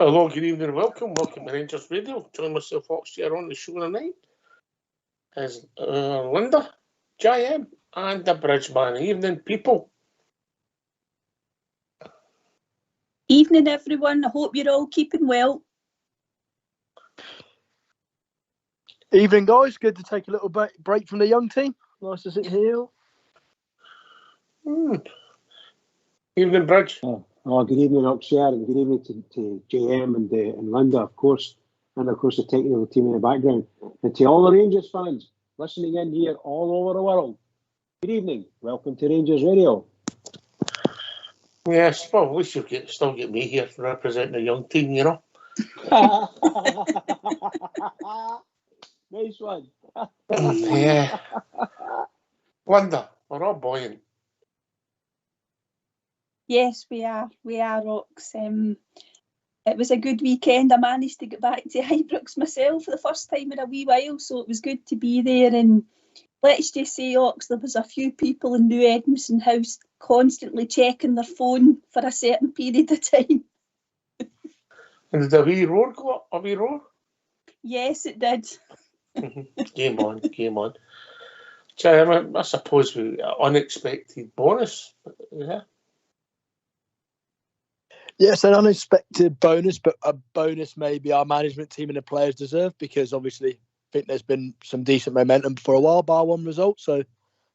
Hello, good evening, welcome to Rangers Radio. Join myself, Fox, here on the show tonight is Linda, JM, and the Bridgeman. Evening, people. Evening, everyone. I hope you're all keeping well. Evening, guys. Good to take a little break from the young team. Nice to sit here. Evening, Bridge. Good evening, Oxshire, and good evening to JM and Linda, of course, and of course the technical team in the background. And to all the Rangers fans listening in here all over the world, good evening. Welcome to Rangers Radio. Yes, well, at least you'll still get me here for representing the young team, you know. Nice one. Yeah. Linda, we're all buoyant. Yes, we are. We are, Rox. It was a good weekend. I managed to get back to Ibrox myself for the first time in a wee while, so it was good to be there. And let's just say, Ox, there was a few people in New Edmondson House constantly checking their phone for a certain period of time. And did a wee roar go up? A wee roar? Yes, it did. Game on. I suppose we unexpected bonus. Yeah. Yes, an unexpected bonus, but a bonus maybe our management team and the players deserve, because obviously I think there's been some decent momentum for a while, bar one result. So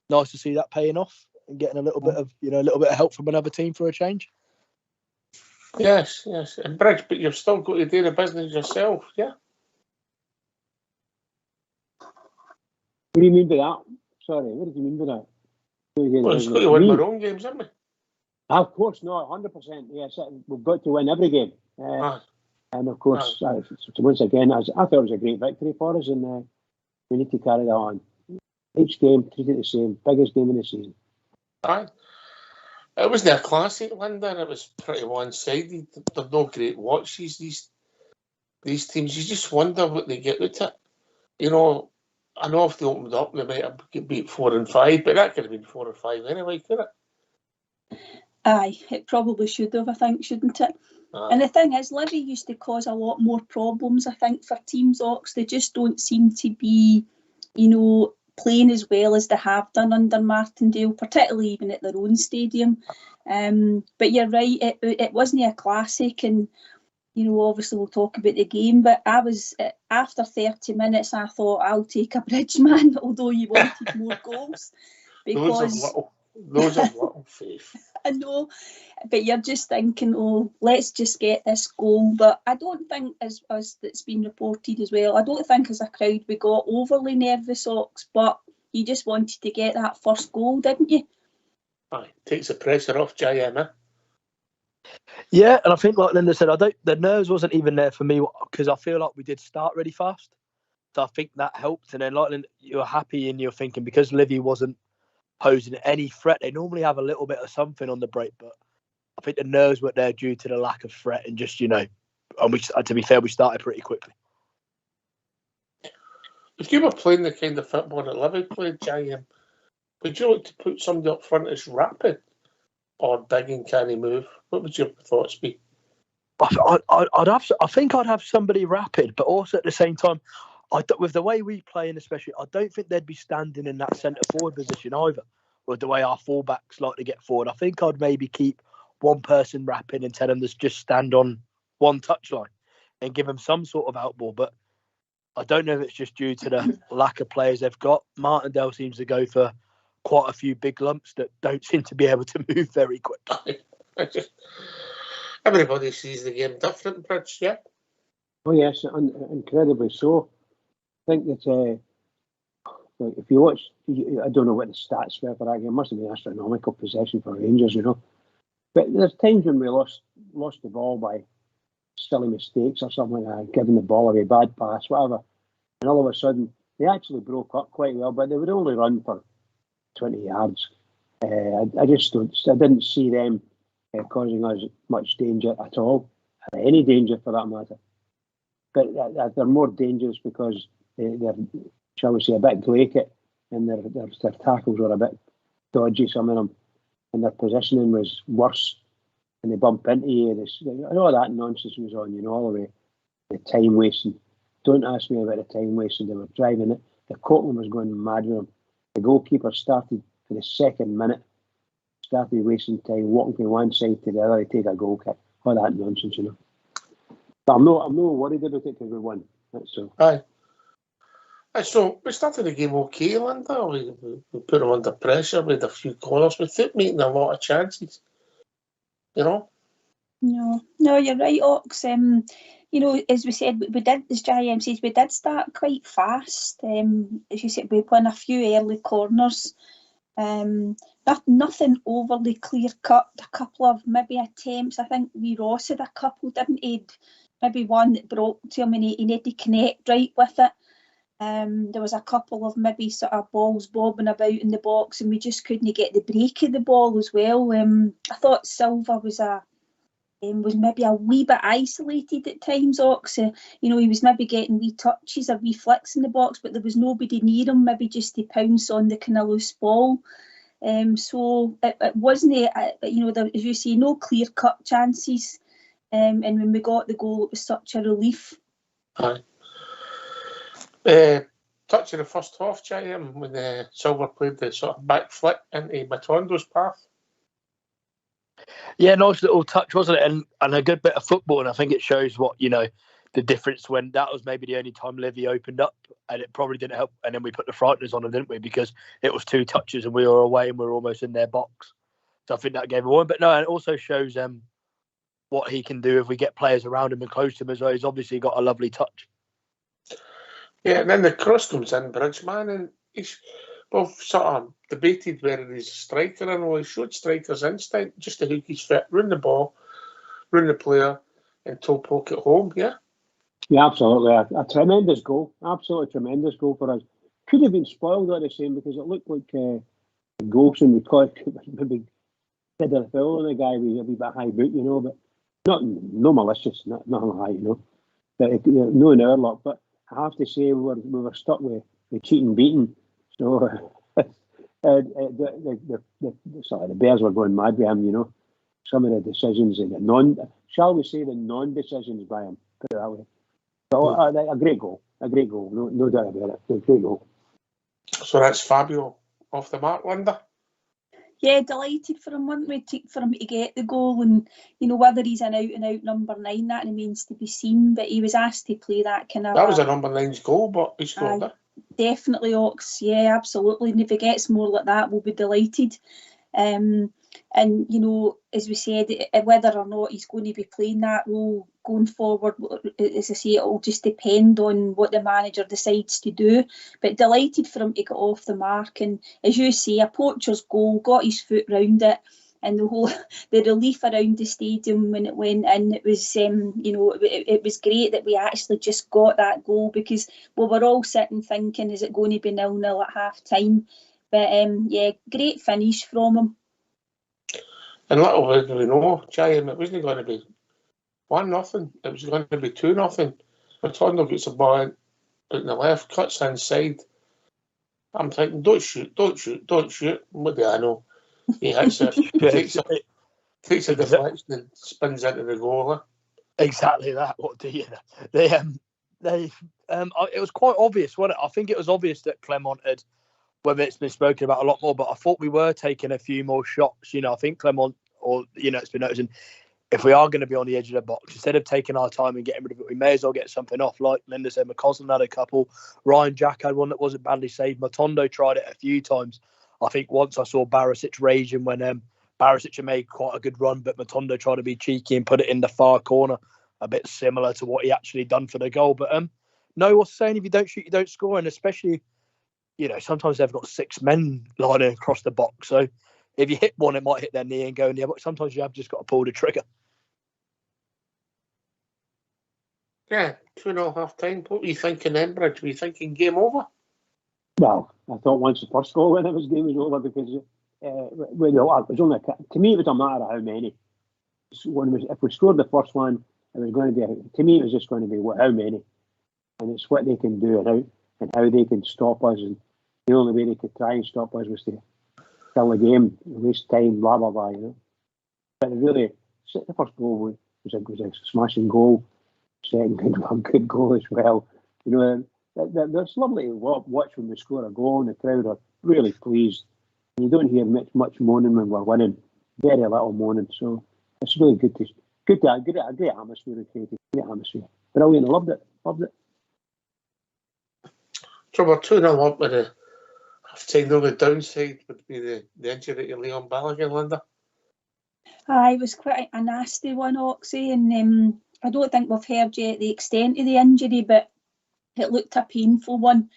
nice to see that paying off and getting a little bit of help from another team for a change. Yes. And Bridge, but you've still got to do the business yourself, yeah? What do you mean by that? Sorry, what did you mean by that? Well, it's got to win our own games, haven't we? Of course, no, 100%. Yes, we've got to win every game. And of course, so once again, I thought it was a great victory for us, and we need to carry that on. Each game, treat it the same, biggest game in the season. Aye. It wasn't a classic, Linda. It was pretty one-sided. They're no great watches, these teams. You just wonder what they get with it. You know, I know if they opened up, they might have beat 4-5, but that could have been 4 or 5 anyway, couldn't it? Aye, it probably should have, I think, shouldn't it? And the thing is, Livy used to cause a lot more problems, I think, for teams, Ox. They just don't seem to be, playing as well as they have done under Martindale, particularly even at their own stadium. But you're right, it wasn't a classic, and obviously we'll talk about the game, but I was, after 30 minutes, I thought, I'll take a Bridgeman, although you wanted more goals. Because those are little faith. I know, but you're just thinking, let's just get this goal. But I don't think, as it's been reported as well, I don't think as a crowd we got overly nervous, Ox, but you just wanted to get that first goal, didn't you? Aye, takes the pressure off JM, Yeah, and I think, like Linda said, the nerves wasn't even there for me because I feel like we did start really fast. So I think that helped. And then, like Linda, you're happy and you're thinking, because Livy wasn't posing any threat, they normally have a little bit of something on the break, but I think the nerves weren't there due to the lack of threat and just, and to be fair, we started pretty quickly. If you were playing the kind of football that Livy played, JM, would you like to put somebody up front as rapid or big and canny move? What would your thoughts be? I think I'd have somebody rapid, but also at the same time, with the way we play, and especially, I don't think they'd be standing in that centre forward position either, with the way our fullbacks like to get forward. I think I'd maybe keep one person rapid and tell them to just stand on one touchline and give them some sort of outball. But I don't know if it's just due to the lack of players they've got. Martindale seems to go for quite a few big lumps that don't seem to be able to move very quick. Everybody sees the game different, Bridge, yeah? Oh, yes, incredibly so. I think that if you watch, I don't know what the stats were for that game. It must have been astronomical possession for Rangers, But there's times when we lost the ball by silly mistakes or something like that, giving the ball away, bad pass, whatever. And all of a sudden, they actually broke up quite well, but they would only run for 20 yards. I didn't see them causing us much danger at all, or any danger for that matter. But they're more dangerous because they're, shall we say, a bit glaikit, and their tackles were a bit dodgy, some of them, and their positioning was worse and they bump into you, and all that nonsense was on, all the way. The time wasting. Don't ask me about the time wasting. They were driving it. The Copeland was going mad with them. The goalkeeper started for the second minute, started wasting time, walking from one side to the other to take a goal kick. All that nonsense, But I'm not worried about it because we won. That's all. Aye. So we started the game okay, Linda. We put them under pressure. We had a few corners. We took making a lot of chances. No, you're right, Ox. As we said, we did, as JM says, we did start quite fast. As you said, we won a few early corners. Nothing overly clear cut. A couple of maybe attempts. I think Ross had a couple, didn't he? Maybe one that broke to him and he needed to connect right with it. There was a couple of maybe sort of balls bobbing about in the box and we just couldn't get the break of the ball as well. I thought Silva was maybe a wee bit isolated at times, Ox. He was maybe getting wee touches or wee flicks in the box, but there was nobody near him, maybe just to pounce on the kind of loose ball. So it wasn't, there, as you say, no clear-cut chances. And when we got the goal, it was such a relief. Aye. Touch of the first half, JM, when Silva played the sort of back flick into Matondo's path. Yeah, nice little touch, wasn't it? And a good bit of football. And I think it shows what, the difference when that was maybe the only time Livy opened up and it probably didn't help. And then we put the frighteners on them, didn't we? Because it was 2 touches and we were away and we were almost in their box. So I think that gave him one. But no, it also shows what he can do if we get players around him and close to him as well. He's obviously got a lovely touch. Yeah, and then the cross comes in, Bridgeman, and he's sort of debated whether he's a striker or not. He showed striker's instinct just to hook his foot, run the ball, run the player, and toe poke home, yeah? Yeah, absolutely. A tremendous goal. Absolutely tremendous goal for us. Could have been spoiled all the same because it looked like Golson would call it maybe did a foul on a guy with a wee bit high boot, but no malicious, nothing like that, But no in our luck. But I have to say we were stuck with cheating beating. So the Bears were going mad with him, Some of the decisions and the non-decisions by him, put it that way. So a great goal, no doubt about it. A great goal. So that's Fabio off the mark, Linda. Yeah, delighted for him, weren't we, for him to get the goal, and whether he's an out-and-out number 9, that remains to be seen. But he was asked to play that kind of. That was a number 9's goal, but he scored it. Definitely, Ox. Yeah, absolutely. And if he gets more like that, we'll be delighted. And as we said, whether or not he's going to be playing that role going forward, as I say, it'll just depend on what the manager decides to do. But delighted for him to get off the mark, and as you say, a poacher's goal, got his foot round it, and the relief around the stadium when it went in, it was it was great that we actually just got that goal, because we were all sitting thinking, is it going to be 0-0 at half time? But great finish from him. And little did we know, JM, it wasn't going to be 1-0. It was going to be 2-0. Matondo gets the ball out in the left, cuts inside. I'm thinking, don't shoot. What do I know? He hits it, takes a deflection and spins into the goal. Exactly that. What do you know? It was quite obvious, wasn't it? I think it was obvious that Clement had, whether it's been spoken about a lot more, but I thought we were taking a few more shots. I think Clement, it's been noticing, if we are going to be on the edge of the box, instead of taking our time and getting rid of it, we may as well get something off. Like Linda said, McCausland had a couple. Ryan Jack had one that wasn't badly saved. Matondo tried it a few times. I think once I saw Barisic raging when Barisic had made quite a good run, but Matondo tried to be cheeky and put it in the far corner, a bit similar to what he actually done for the goal. But no, what's saying, if you don't shoot, you don't score. And especially, sometimes they've got 6 men lining across the box. So if you hit one, it might hit their knee and go in the other. But sometimes you have just got to pull the trigger. Yeah, 2-0 half time. What were you thinking then, Bridge? Were you thinking game over? Well, I thought once the first goal went, game was over, because it was only to me it was a matter of how many. If we scored the first one, it was going to be. To me, it was just going to be how many, and it's what they can do and how they can stop us. And the only way they could try and stop us was to kill the game, waste time, blah blah blah. But really, The first goal was a smashing goal. Second a good goal as well. You know, that's lovely to watch when we score a goal and the crowd are really pleased. And you don't hear much moaning when we're winning. Very little moaning. So it's really good to great atmosphere created. Great atmosphere. Brilliant. I loved it. So we're 2-0 up with the half-time. The only downside would be the injury to Leon Balogun, Linda. It was quite a nasty one, Oxy, and I don't think we've heard yet the extent of the injury, but it looked a painful one.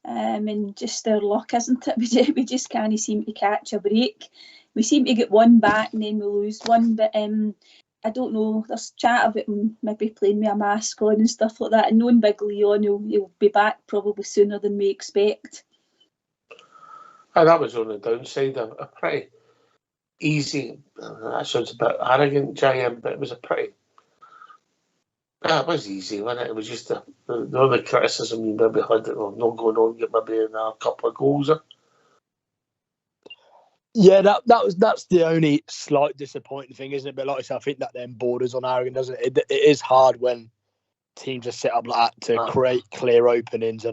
And just our luck, isn't it? We just can't seem to catch a break. We seem to get one back and then we lose one, but I don't know. There's chat about him maybe playing with a mask on and stuff like that. And knowing Big Leon, he'll be back probably sooner than we expect. That was on the downside. A pretty easy. That sounds a bit arrogant, Giant, but it was a pretty. It was easy, wasn't it? It was just the only criticism you maybe had that we're not going on get maybe a couple of goals. Yeah, that's the only slight disappointing thing, isn't it? But like I said, I think that then borders on arrogant, doesn't it? It is hard when teams are set up like that to create clear openings,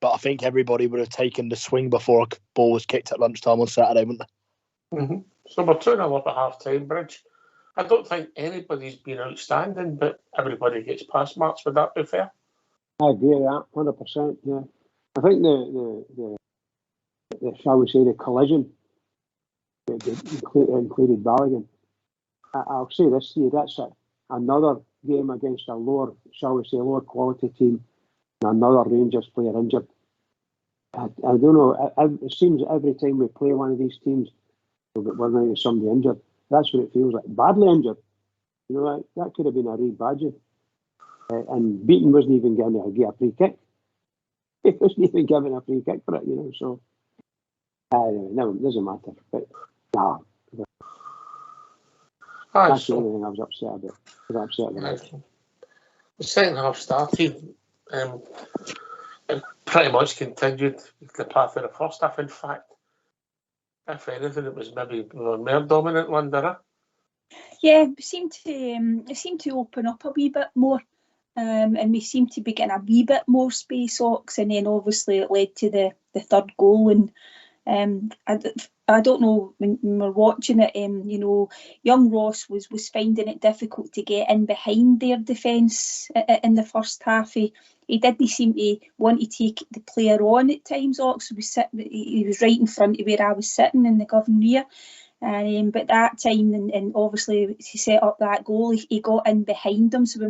but I think everybody would have taken the swing before a ball was kicked at lunchtime on Saturday, wouldn't they? Mm-hmm. So we're 2-0 up at half-time, Bridge. I don't think anybody's been outstanding, but everybody gets pass marks. Would that be fair? I agree with that, 100%. Yeah, I think the shall we say the collision that included Balogun. I'll say this to you: that's another game against a lower, shall we say, lower quality team, and another Rangers player injured. I don't know. It seems every time we play one of these teams, we're going to get somebody injured. That's what it feels like. Badly injured. You know, that could have been a real badge. And Beaton wasn't even given a free kick. He wasn't even given a free kick for it, you know. So, no, it doesn't matter. But, that's the only thing I was upset about. The second half started and pretty much continued the path of the first half. In fact, if anything, it was maybe more dominant one, didn't it? Yeah, it seemed to open up a wee bit more, and we seemed to be getting a wee bit more space, Ox, and then obviously it led to the third goal. And I don't know, when we're watching it, you know, young Ross was finding it difficult to get in behind their defence in the first half. He didn't seem to want to take the player on at times. Ox he was right in front of where I was sitting in the Governor's. But that time, and obviously he set up that goal, he got in behind him, so we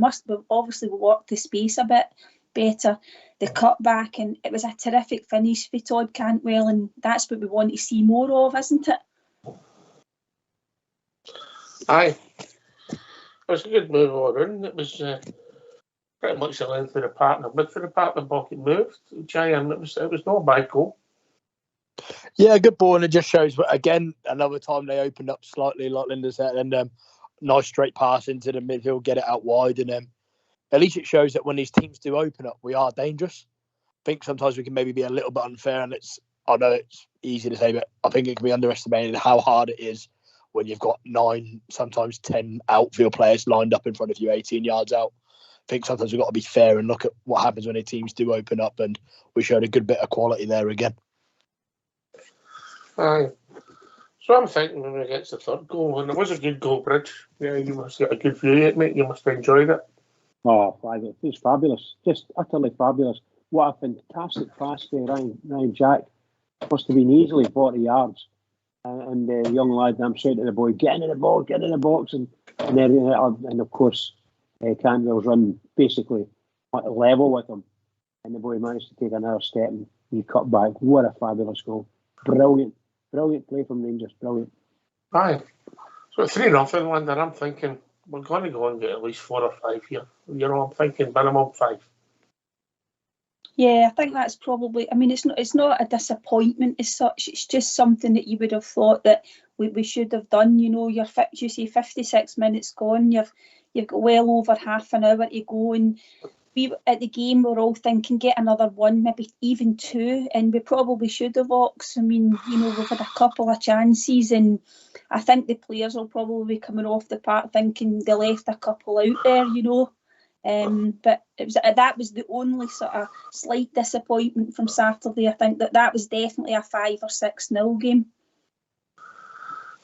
obviously worked the space a bit better, the cut back, and it was a terrific finish for Todd Cantwell, and that's what we want to see more of, isn't it? Aye, it was a good move all around. It was pretty much the length of the park, the width of the park, the ball moved. Giant, it was not a bad goal. Yeah, good ball, and it just shows, again, another time they opened up slightly, like Linda said, and nice straight pass into the midfield, get it out wide, and at least it shows that when these teams do open up, we are dangerous. I think sometimes we can maybe be a little bit unfair, and I know it's easy to say, but I think it can be underestimated how hard it is when you've got 9, sometimes 10 outfield players lined up in front of you, 18 yards out. I think sometimes we've got to be fair and look at what happens when the teams do open up, and we showed a good bit of quality there again. Aye. So I'm thinking when we get to the third goal, and it was a good goal, Bridge. Yeah, you must get a good view of it, mate. You must have enjoyed it. Oh, it's fabulous. Just utterly fabulous. What a fantastic pass for Ryan Jack. Must have been easily 40 yards. And the young lad, I'm saying to the boy, get in the box. And of course, Cantwell's run basically level with him. And the boy managed to take another step and he cut back. What a fabulous goal. Brilliant play from Rangers. Brilliant. Aye. So 3-0, Linda. I'm thinking we're going to go and get at least 4 or 5 here. You know, I'm thinking minimum 5. Yeah, I think that's probably. I mean, it's not a disappointment as such. It's just something that you would have thought that we should have done. You know, you say 56 minutes gone. You've got well over half an hour to go, and we at the game were all thinking get another one, maybe even two, and we probably should have, Ox. I mean, we've had a couple of chances, and I think the players will probably be coming off the park thinking they left a couple out there, But that was the only sort of slight disappointment from Saturday. I think that was definitely a 5 or 6-0 game.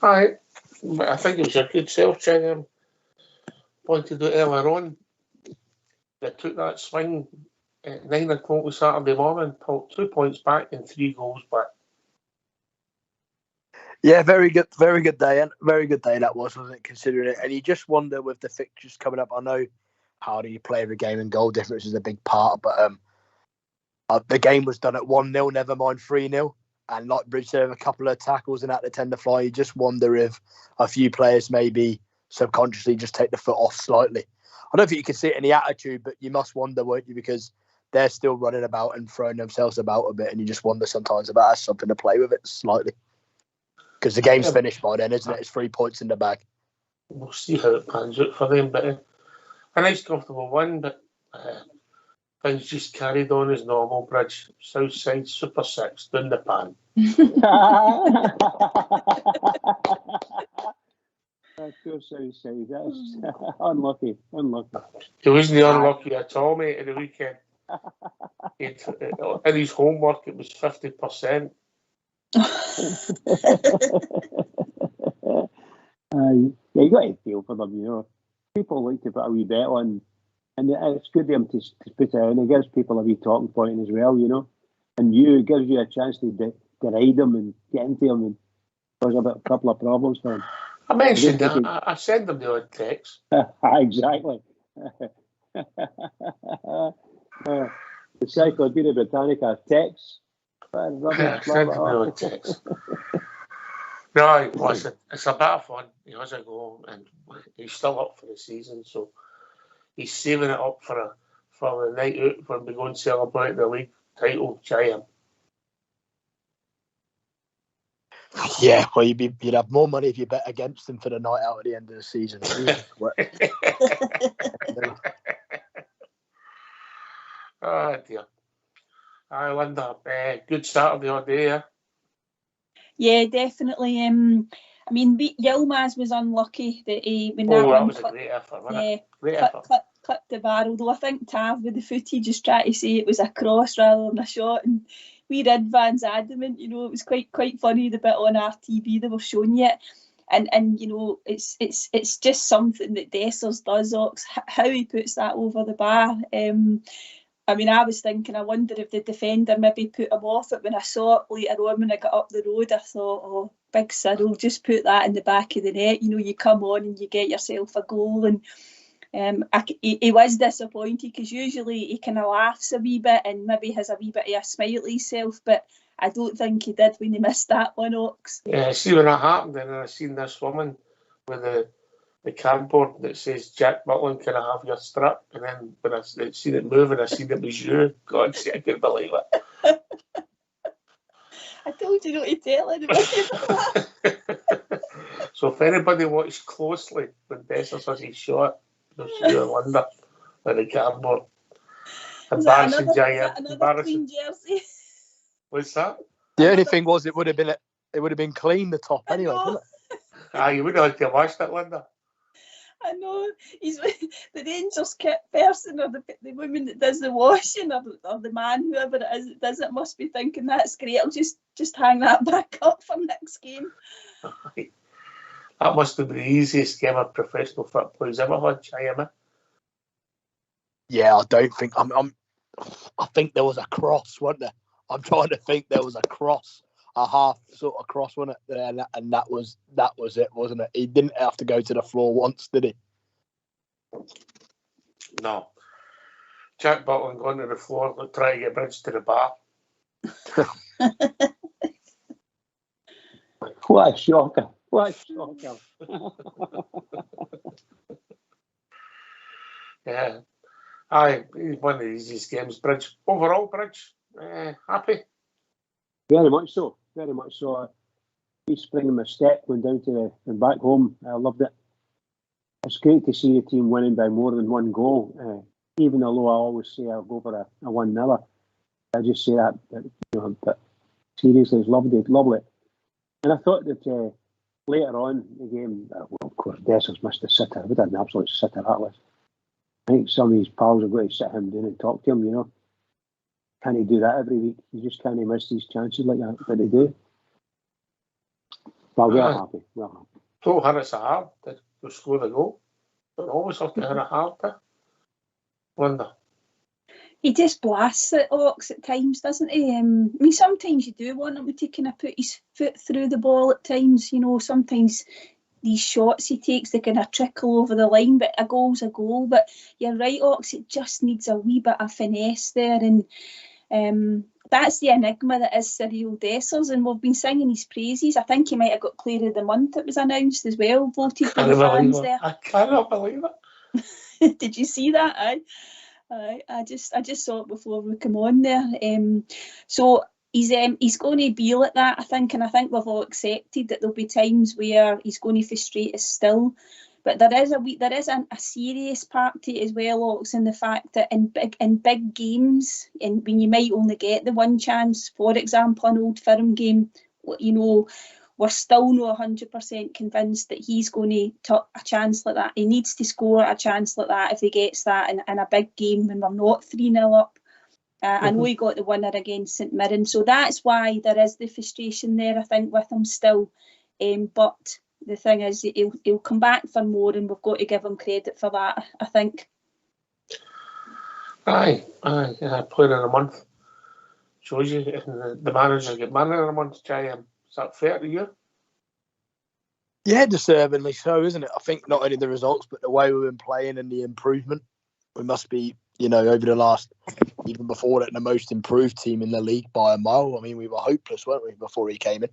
Aye, I think it was a good self-check. Pointed out earlier on, they took that swing at 9 o'clock Saturday morning, pulled 2 points back and 3 goals back. Yeah, very good day, and very good day that wasn't it, considering it. And you just wonder with the fixtures coming up. I know how do you play every game, and goal difference is a big part, but the game was done at 1-0, never mind 3-0. And like Bridge said, a couple of tackles and at the tender fly, you just wonder if a few players maybe subconsciously just take the foot off slightly. I don't think you can see it in the attitude, but you must wonder, won't you? Because they're still running about and throwing themselves about a bit, and you just wonder sometimes if that has something to play with it slightly. Because the game's finished by then, isn't it? It's 3 points in the bag. We'll see how it pans out for them, but a nice comfortable win, but things just carried on as normal, Bridge. Southside Super 6 down the pan. That's your Southside. That's unlucky. He wasn't unlucky at all, mate, at the weekend. In his homework, it was 50%. Yeah, you got to feel for them, People like to put a wee bet on, and it's good of them to put it in. It gives people a wee talking point as well, and it gives you a chance to deride them and get into them and cause a couple of problems for them. I mentioned that. I send them the odd text. Exactly. The Cyclopedia Britannica text. I send them the odd text. No, it's a bit of fun. He has a go, and he's still up for the season, so he's saving it up for the night out when we go and celebrate the league title. Giant. Yeah, well, you'd have more money if you bet against him for the night out at the end of the season. Oh dear. Aye, Linda, good Saturday all day, yeah? Yeah, definitely. I mean, Yilmaz was unlucky that that was a great effort, wasn't it? Great effort. Clipped the barrel, though I think Tav with the footage just tried to say it was a cross rather than a shot, and we read Van's adamant. It was quite funny the bit on RTV they were showing you. And it's just something that Dessers does, Ox, how he puts that over the bar. I mean, I was thinking, I wonder if the defender maybe put him off it. When I saw it later on when I got up the road, I thought, oh, big Cyril, just put that in the back of the net. You come on and you get yourself a goal. And he was disappointed because usually he kind of laughs a wee bit and maybe has a wee bit of a smile at himself, but I don't think he did when he missed that one, Ox. Yeah, see when that happened, and I seen this woman with the cardboard that says Jack Butland, can I have your strap? And then when I seen it moving, I seen it was you. God, I couldn't believe it. I told you not to tell anybody. So if anybody watched closely when Dessers has his shot, you'll see you Linda with the cardboard. Embarrassing, Giant. Another clean jersey. What's that? The only thing was it would have been clean the top anyway, wouldn't it? You would have had to wash that, Linda. I know. He's the Rangers person or the woman that does the washing or the man, whoever it is that does it, must be thinking that's great. I'll just hang that back up for next game. That must have been the easiest game of professional football he's ever had, Chayama. Yeah, I don't think I think there was a cross, wasn't there? I'm trying to think there was a cross, a half sort of cross, wasn't it? And that was it, wasn't it? He didn't have to go to the floor once, did he? No. Jack Butland going to the floor, trying to get Bridge to the bar. What a shocker. Yeah. Aye, he's one of the easiest games. Bridge. Overall, Bridge, happy? Very much so. He's springing my step going down to and back home. I loved it. It's great to see a team winning by more than one goal. even although I always say I'll go for a 1-0, I just say that but seriously, it's lovely. And I thought that later on in the game, well, of course, Dessers missed a sitter. What an absolute sitter that was. I think some of his pals are going to sit him down and talk to him, Can't he do that every week? You just can't miss these chances like that, but they do. But we're happy. Don't hit us hard to score the goal. But always have to hit it hard to wonder. He just blasts it, Ox, at times, doesn't he? I mean, sometimes you do want him to kind of put his foot through the ball at times. Sometimes these shots he takes, they kind of trickle over the line, but a goal's a goal. But you're right, Ox, it just needs a wee bit of finesse there. And that's the enigma that is Cyril Dessers, and we've been singing his praises. I think he might have got Player of the Month, it was announced as well, voted by the fans there. I cannot believe it. Did you see that? I just saw it before we come on there. So he's going to be like that, I think, and I think we've all accepted that there'll be times where he's going to frustrate us still. But there is a serious part to it as well, Ox, in the fact that in big games, and when you might only get the one chance, for example, an Old Firm game, we're still not 100% convinced that he's going to take a chance like that. He needs to score a chance like that if he gets that in a big game when we're not 3-0 up. I know he got the winner against St Mirren, so that's why there is the frustration there, I think, with him still. But the thing is, he'll come back for more, and we've got to give him credit for that, I think. Aye, Player of the Month. Shows you the managers get Manager of the Month, JM. Is that fair to you? Yeah, deservedly so, isn't it? I think not only the results, but the way we've been playing and the improvement. We must be, over the last, even before that, the most improved team in the league by a mile. I mean, we were hopeless, weren't we, before he came in?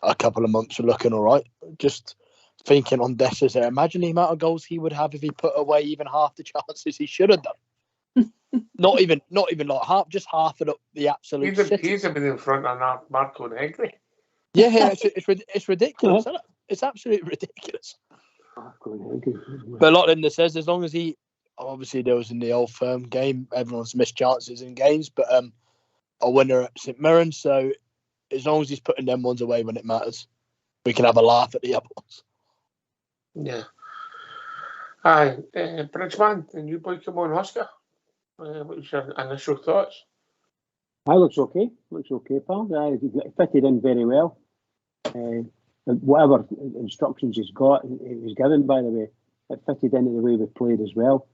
A couple of months were looking all right. Just thinking on Dessers there, imagine the amount of goals he would have if he put away even half the chances he should have done. not even like half, just half of the absolute. He's been in front of Marco and Hegri. Yeah, it's ridiculous, isn't it? It's absolutely ridiculous. But like Linda says, as long as he, obviously there was in the Old Firm game, everyone's missed chances in games, but a winner at St Mirren, so as long as he's putting them ones away when it matters, we can have a laugh at the other ones. Yeah. Aye, Bridgeman, the new boy, come on, Oscar. What's your initial thoughts? Looks okay, pal. He fitted in very well. Whatever instructions he was given, by the way, it fitted into the way we played as well.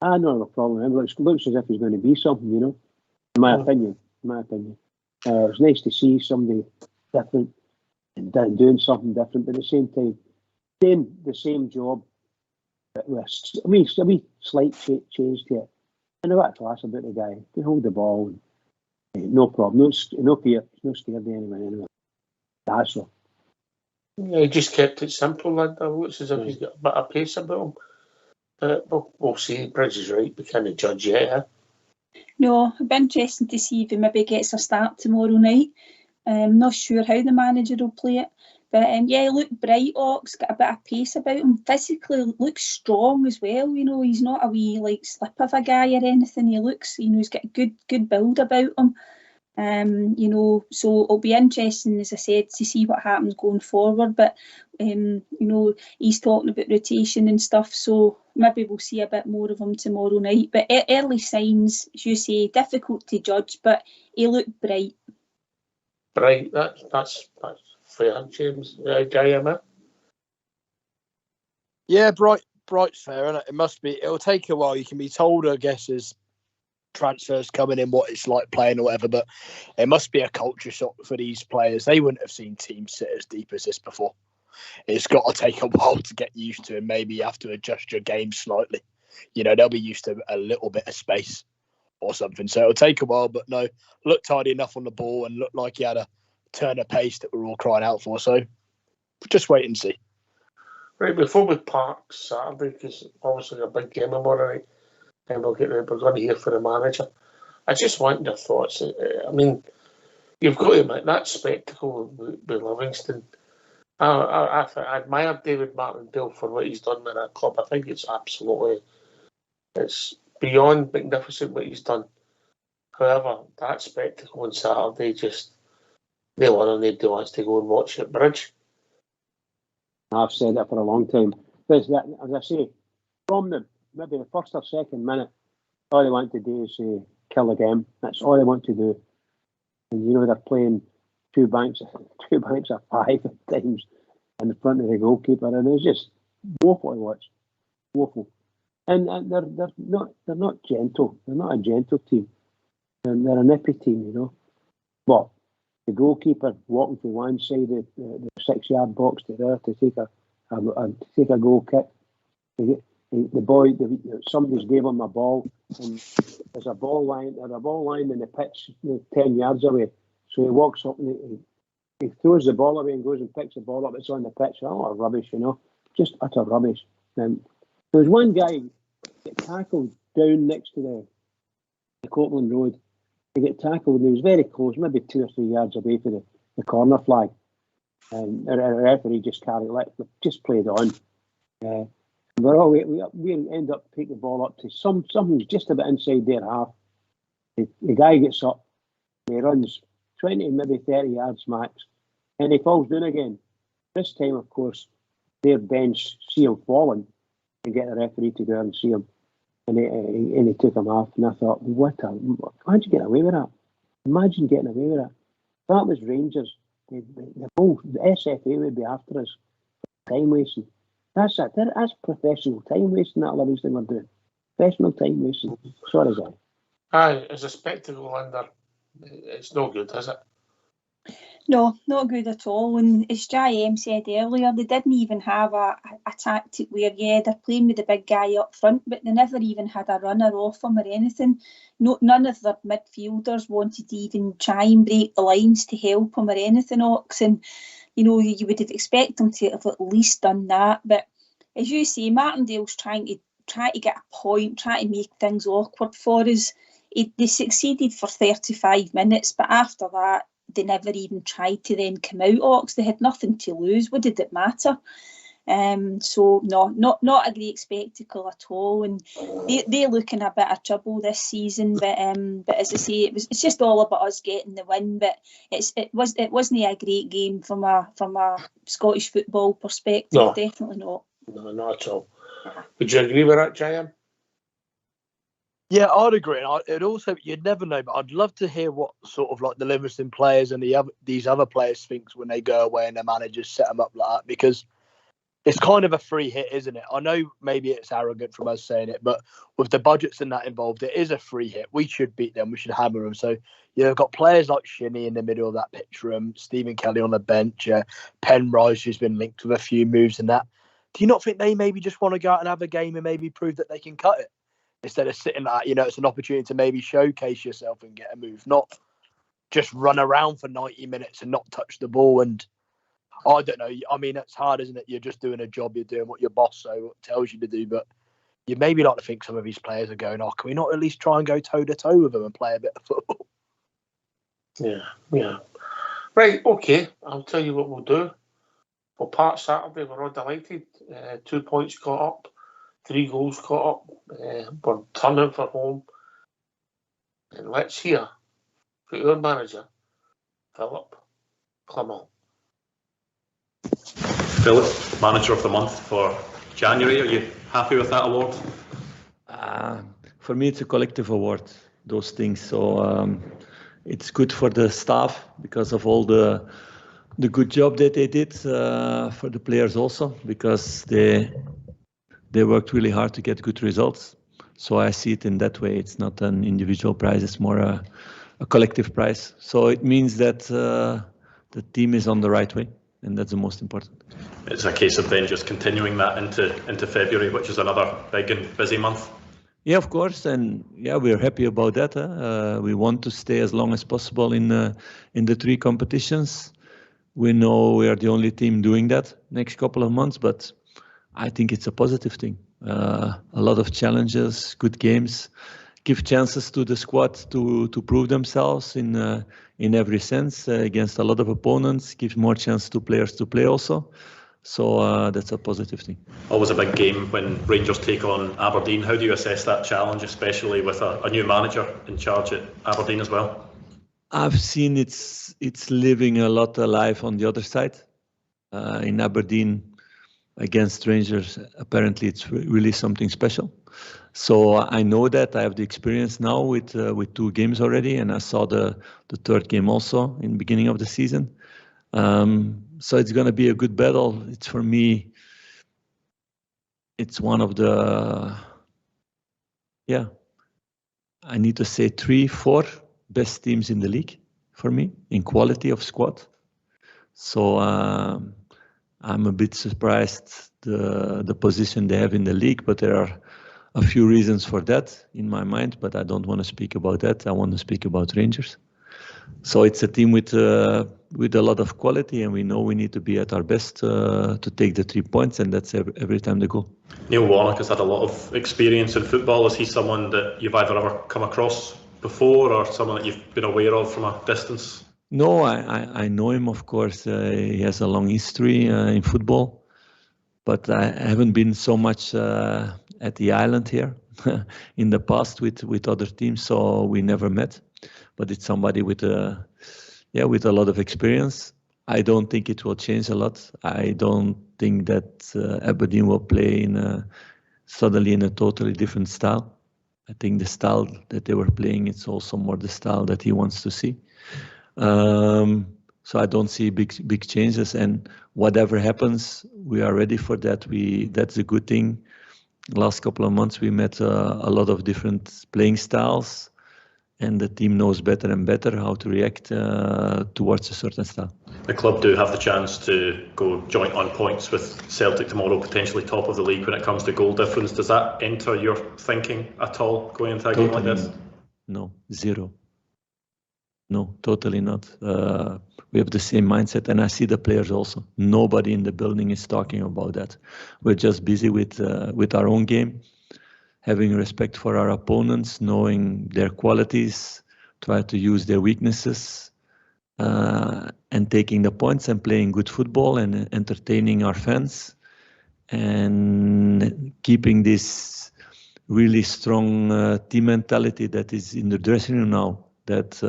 I don't have a problem. It looks as if he's going to be something, in my opinion. It's nice to see somebody different and doing something different, but at the same time, doing the same job with a wee slight change to it. And a bit of class about the guy. He can hold the ball. No problem. No fear. No scared of anyone anyway. That's all. Yeah, he just kept it simple, lad. It looks as if he's got a bit of pace about him. But we'll see. Bridge is right. We can't judge yet. Huh? No, it'll be interesting to see if he maybe gets a start tomorrow night. I'm not sure how the manager will play it. But he looked bright, Ox, got a bit of pace about him. Physically looks strong as well. He's not a wee slip of a guy or anything. He looks, he's got a good build about him. So it'll be interesting, as I said, to see what happens going forward. But he's talking about rotation and stuff, so maybe we'll see a bit more of him tomorrow night. But early signs, as you say, difficult to judge, but he looked bright. Bright, that's fair, James. JM. Yeah, bright's fair, isn't it? It must be. It'll take a while. You can be told, I guess, as transfers coming in, what it's like playing or whatever, but it must be a culture shock for these players. They wouldn't have seen teams sit as deep as this before. It's got to take a while to get used to, and maybe you have to adjust your game slightly. They'll be used to a little bit of space or something, so it'll take a while. But no, looked tidy enough on the ball and looked like he had a turn of pace that we're all crying out for, so just wait and see. Right, before we park Saturday, because obviously a big game tomorrow night, and we're going to hear from the manager. I just want your thoughts. I mean, you've got to admit that spectacle with Livingston. I admire David Martindale for what he's done with that club. I think it's beyond magnificent what he's done. However, that spectacle on Saturday just, they one or nobody wants to go and watch it bridge. I've said that for a long time. But as I say, from maybe the first or second minute, all they want to do is kill the game. That's all they want to do. And you know they're playing two banks of 5 at times in front of the goalkeeper, and it's just woeful to watch. Woeful. And they're not gentle. They're not a gentle team. And they're a nippy team, you know. But the goalkeeper walking from one side of the 6-yard box to the other to take a goal kick. The boy, somebody's gave him a ball, and there's a ball line in the pitch 10 yards away. So he walks up and he throws the ball away and goes and picks the ball up. It's on the pitch. Oh, rubbish, you know, just utter rubbish. There was one guy get tackled down next to the Copeland Road. He got tackled and he was very close, maybe 2 or 3 yards away from the corner flag. And the referee just played on. We end up taking the ball up to something's just about inside their half. The guy gets up, he runs 20, maybe 30 yards max, and he falls down again. This time, of course, their bench see him falling and get the referee to go and see him. And he took him off, and I thought, how'd you get away with that? Imagine getting away with that. If that was Rangers, the SFA would be after us for time wasting. That's professional time wasting that Livingston were doing. Professional time wasting. Sorry, guy. Aye, it's a spectacle under. It's no good, is it? No, not good at all. And as J.M. said earlier, they didn't even have a tactic where, they're playing with the big guy up front, but they never even had a runner off him or anything. None of their midfielders wanted to even try and break the lines to help him or anything, Ox. And, you know, you would expect them to have at least done that. But as you say, Martindale's trying to get a point, trying to make things awkward for us. They succeeded for 35 minutes, but after that, they never even tried to then come out, Ox. They had nothing to lose. What did it matter? So no, not a great spectacle at all. And they're looking a bit of trouble this season. But as I say, it's just all about us getting the win. But it wasn't a great game from a Scottish football perspective. No. Definitely not. No, not at all. Would you agree with that, J.M.? Yeah, I'd agree. And it also, you'd never know, but I'd love to hear what sort of like the Livingston players and these other players think when they go away and their managers set them up like that, because it's kind of a free hit, isn't it? I know maybe it's arrogant from us saying it, but with the budgets and that involved, it is a free hit. We should beat them. We should hammer them. So you've got players like Shinnie in the middle of that pitch room, Stephen Kelly on the bench, Penrose, who's been linked with a few moves and that. Do you not think they maybe just want to go out and have a game and maybe prove that they can cut it? Instead of sitting like, it's an opportunity to maybe showcase yourself and get a move, not just run around for 90 minutes and not touch the ball. And I don't know. I mean, it's hard, isn't it? You're just doing a job. You're doing what your boss tells you to do. But you maybe like to think some of these players are going, can we not at least try and go toe-to-toe with them and play a bit of football? Yeah. Right, okay. I'll tell you what we'll do. Well, part Saturday, we're all delighted. 2 points caught up. 3 goals caught up. We're turning for home. And let's hear from our manager, Philip Clement. Philip, Manager of the Month for January. Are you happy with that award? For me, it's a collective award, those things. So it's good for the staff because of all the good job that they did, for the players also, because they worked really hard to get good results. So I see it in that way. It's not an individual prize, it's more a collective prize. So it means that the team is on the right way, and that's the most important. It's a case of then just continuing that into February, which is another big and busy month. Yeah, of course, and we're happy about that. We want to stay as long as possible in the 3 competitions. We know we are the only team doing that next couple of months, but I think it's a positive thing. A lot of challenges, good games, give chances to the squad to prove themselves in every sense against a lot of opponents, give more chance to players to play also. So that's a positive thing. Always a big game when Rangers take on Aberdeen. How do you assess that challenge, especially with a new manager in charge at Aberdeen as well? I've seen it's living a lot alive on the other side. In Aberdeen against Rangers, apparently it's really something special. So I know that I have the experience now with 2 games already, and I saw the third game also in the beginning of the season. So it's going to be a good battle. It's, for me, it's one of the, I need to say 3-4 best teams in the league for me in quality of squad. So I'm a bit surprised the position they have in the league, but there are a few reasons for that in my mind, but I don't want to speak about that. I want to speak about Rangers. So it's a team with a lot of quality, and we know we need to be at our best to take the 3 points, and that's every time the goal. Neil Warnock has had a lot of experience in football. Is he someone that you've either ever come across before or someone that you've been aware of from a distance? No, I know him, of course. He has a long history in football, but I haven't been so much at the island here in the past with other teams, so we never met. But it's somebody with a lot of experience. I don't think it will change a lot. I don't think that Aberdeen will play suddenly in a totally different style. I think the style that they were playing, it's also more the style that he wants to see. So I don't see big changes, and whatever happens, we are ready for that. That's a good thing. Last couple of months, we met a lot of different playing styles, and the team knows better and better how to react towards a certain style. The club do have the chance to go joint on points with Celtic tomorrow, potentially top of the league when it comes to goal difference. Does that enter your thinking at all going into a game like this? No, zero. No, totally not. We have the same mindset, and I see the players also. Nobody in the building is talking about that. We're just busy with our own game, having respect for our opponents, knowing their qualities, try to use their weaknesses, and taking the points and playing good football and entertaining our fans, and keeping this really strong team mentality that is in the dressing room now, that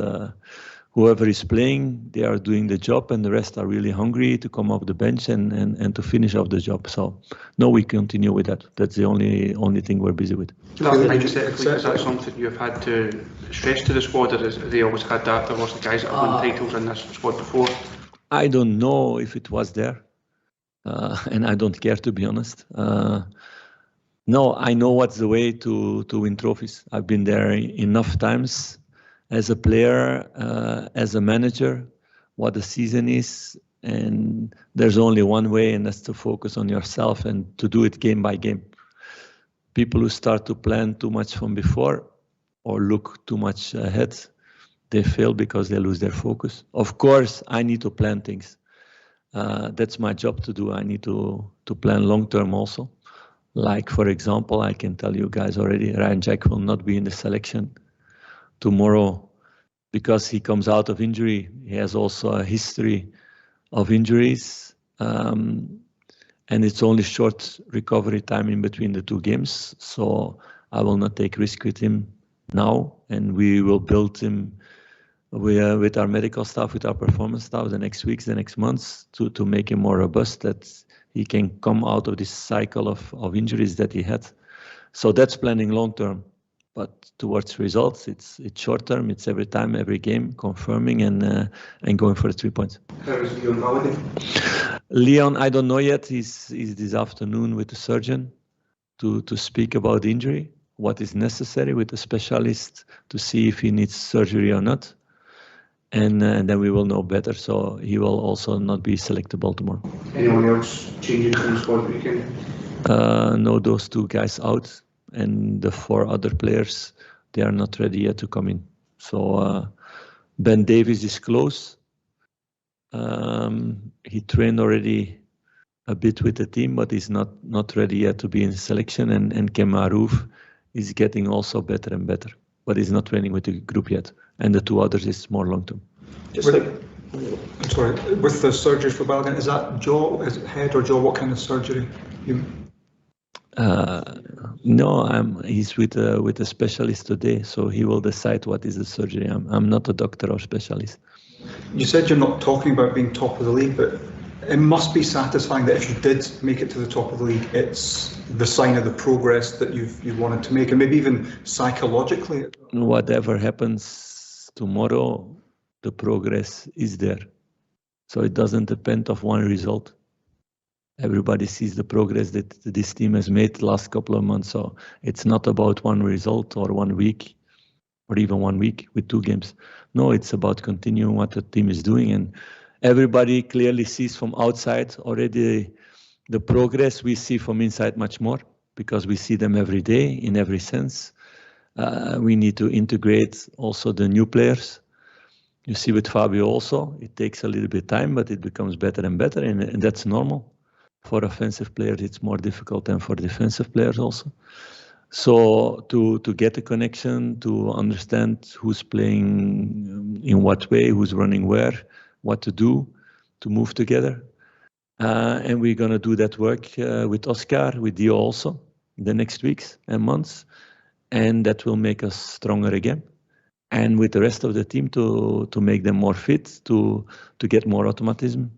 whoever is playing, they are doing the job, and the rest are really hungry to come off the bench and to finish off the job. So, no, we continue with that. That's the only thing we're busy with. Is that something you've had to stress to the squad, or have they always had that? There was the guys that have won titles in this squad before. I don't know if it was there, and I don't care, to be honest. No, I know what's the way to win trophies. I've been there enough times. As a player, as a manager, what the season is, and there's only one way, and that's to focus on yourself and to do it game by game. People who start to plan too much from before or look too much ahead, they fail because they lose their focus. Of course, I need to plan things. That's my job to do. I need to plan long term also. Like, for example, I can tell you guys already, Ryan Jack will not be in the selection tomorrow because he comes out of injury. He has also a history of injuries, and it's only short recovery time in between the 2 games. So I will not take risk with him now, and we will build him with our medical staff, with our performance staff, the next weeks, the next months, to make him more robust, that he can come out of this cycle of injuries that he had. So that's planning long term. But towards results, it's short term. It's every time, every game, confirming and going for the 3 points. How is Leon Halliday? Leon, I don't know yet. He's this afternoon with the surgeon to speak about the injury, what is necessary with the specialist to see if he needs surgery or not, and then we will know better. So he will also not be selectable tomorrow. Anyone else changing from the squad weekend? No, those 2 guys out. And the 4 other players, they are not ready yet to come in. So Ben Davies is close. He trained already a bit with the team, but he's not ready yet to be in selection. And Kem Arouf is getting also better and better, but he's not training with the group yet. And the 2 others is more long term. Sorry, with the surgery for Balogun, is that jaw, is it head or jaw? What kind of surgery? No, he's with a specialist today, so he will decide what is the surgery. I'm not a doctor or specialist. You said you're not talking about being top of the league, but it must be satisfying that if you did make it to the top of the league, it's the sign of the progress that you've wanted to make, and maybe even psychologically. Whatever happens tomorrow, the progress is there. So it doesn't depend on one result. Everybody sees the progress that this team has made the last couple of months. So it's not about one result or 1 week or even 1 week with 2 games. No, it's about continuing what the team is doing. And everybody clearly sees from outside already the progress. We see from inside much more because we see them every day in every sense. We need to integrate also the new players. You see with Fabio also, it takes a little bit of time, but it becomes better and better, and that's normal. For offensive players, it's more difficult than for defensive players also. So to get a connection, to understand who's playing in what way, who's running where, what to do, to move together. And we're going to do that work with Oscar, with Dio also, the next weeks and months. And that will make us stronger again. And with the rest of the team to make them more fit, to get more automatism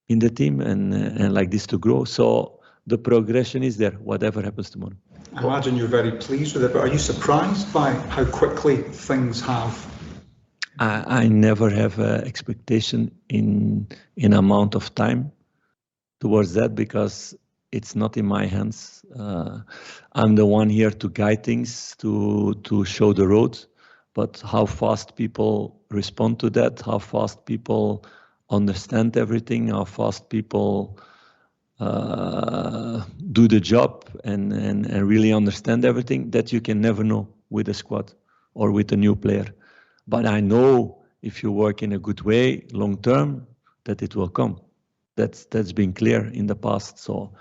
in the team and like this to grow. So the progression is there, whatever happens tomorrow. I imagine you're very pleased with it, but are you surprised by how quickly things have? I never have an expectation in amount of time towards that because it's not in my hands. I'm the one here to guide things, to show the road, but how fast people respond to that, how fast people understand everything, how fast people do the job and really understand everything, that you can never know with a squad or with a new player. But I know if you work in a good way, long term, that it will come. That's been clear in the past. So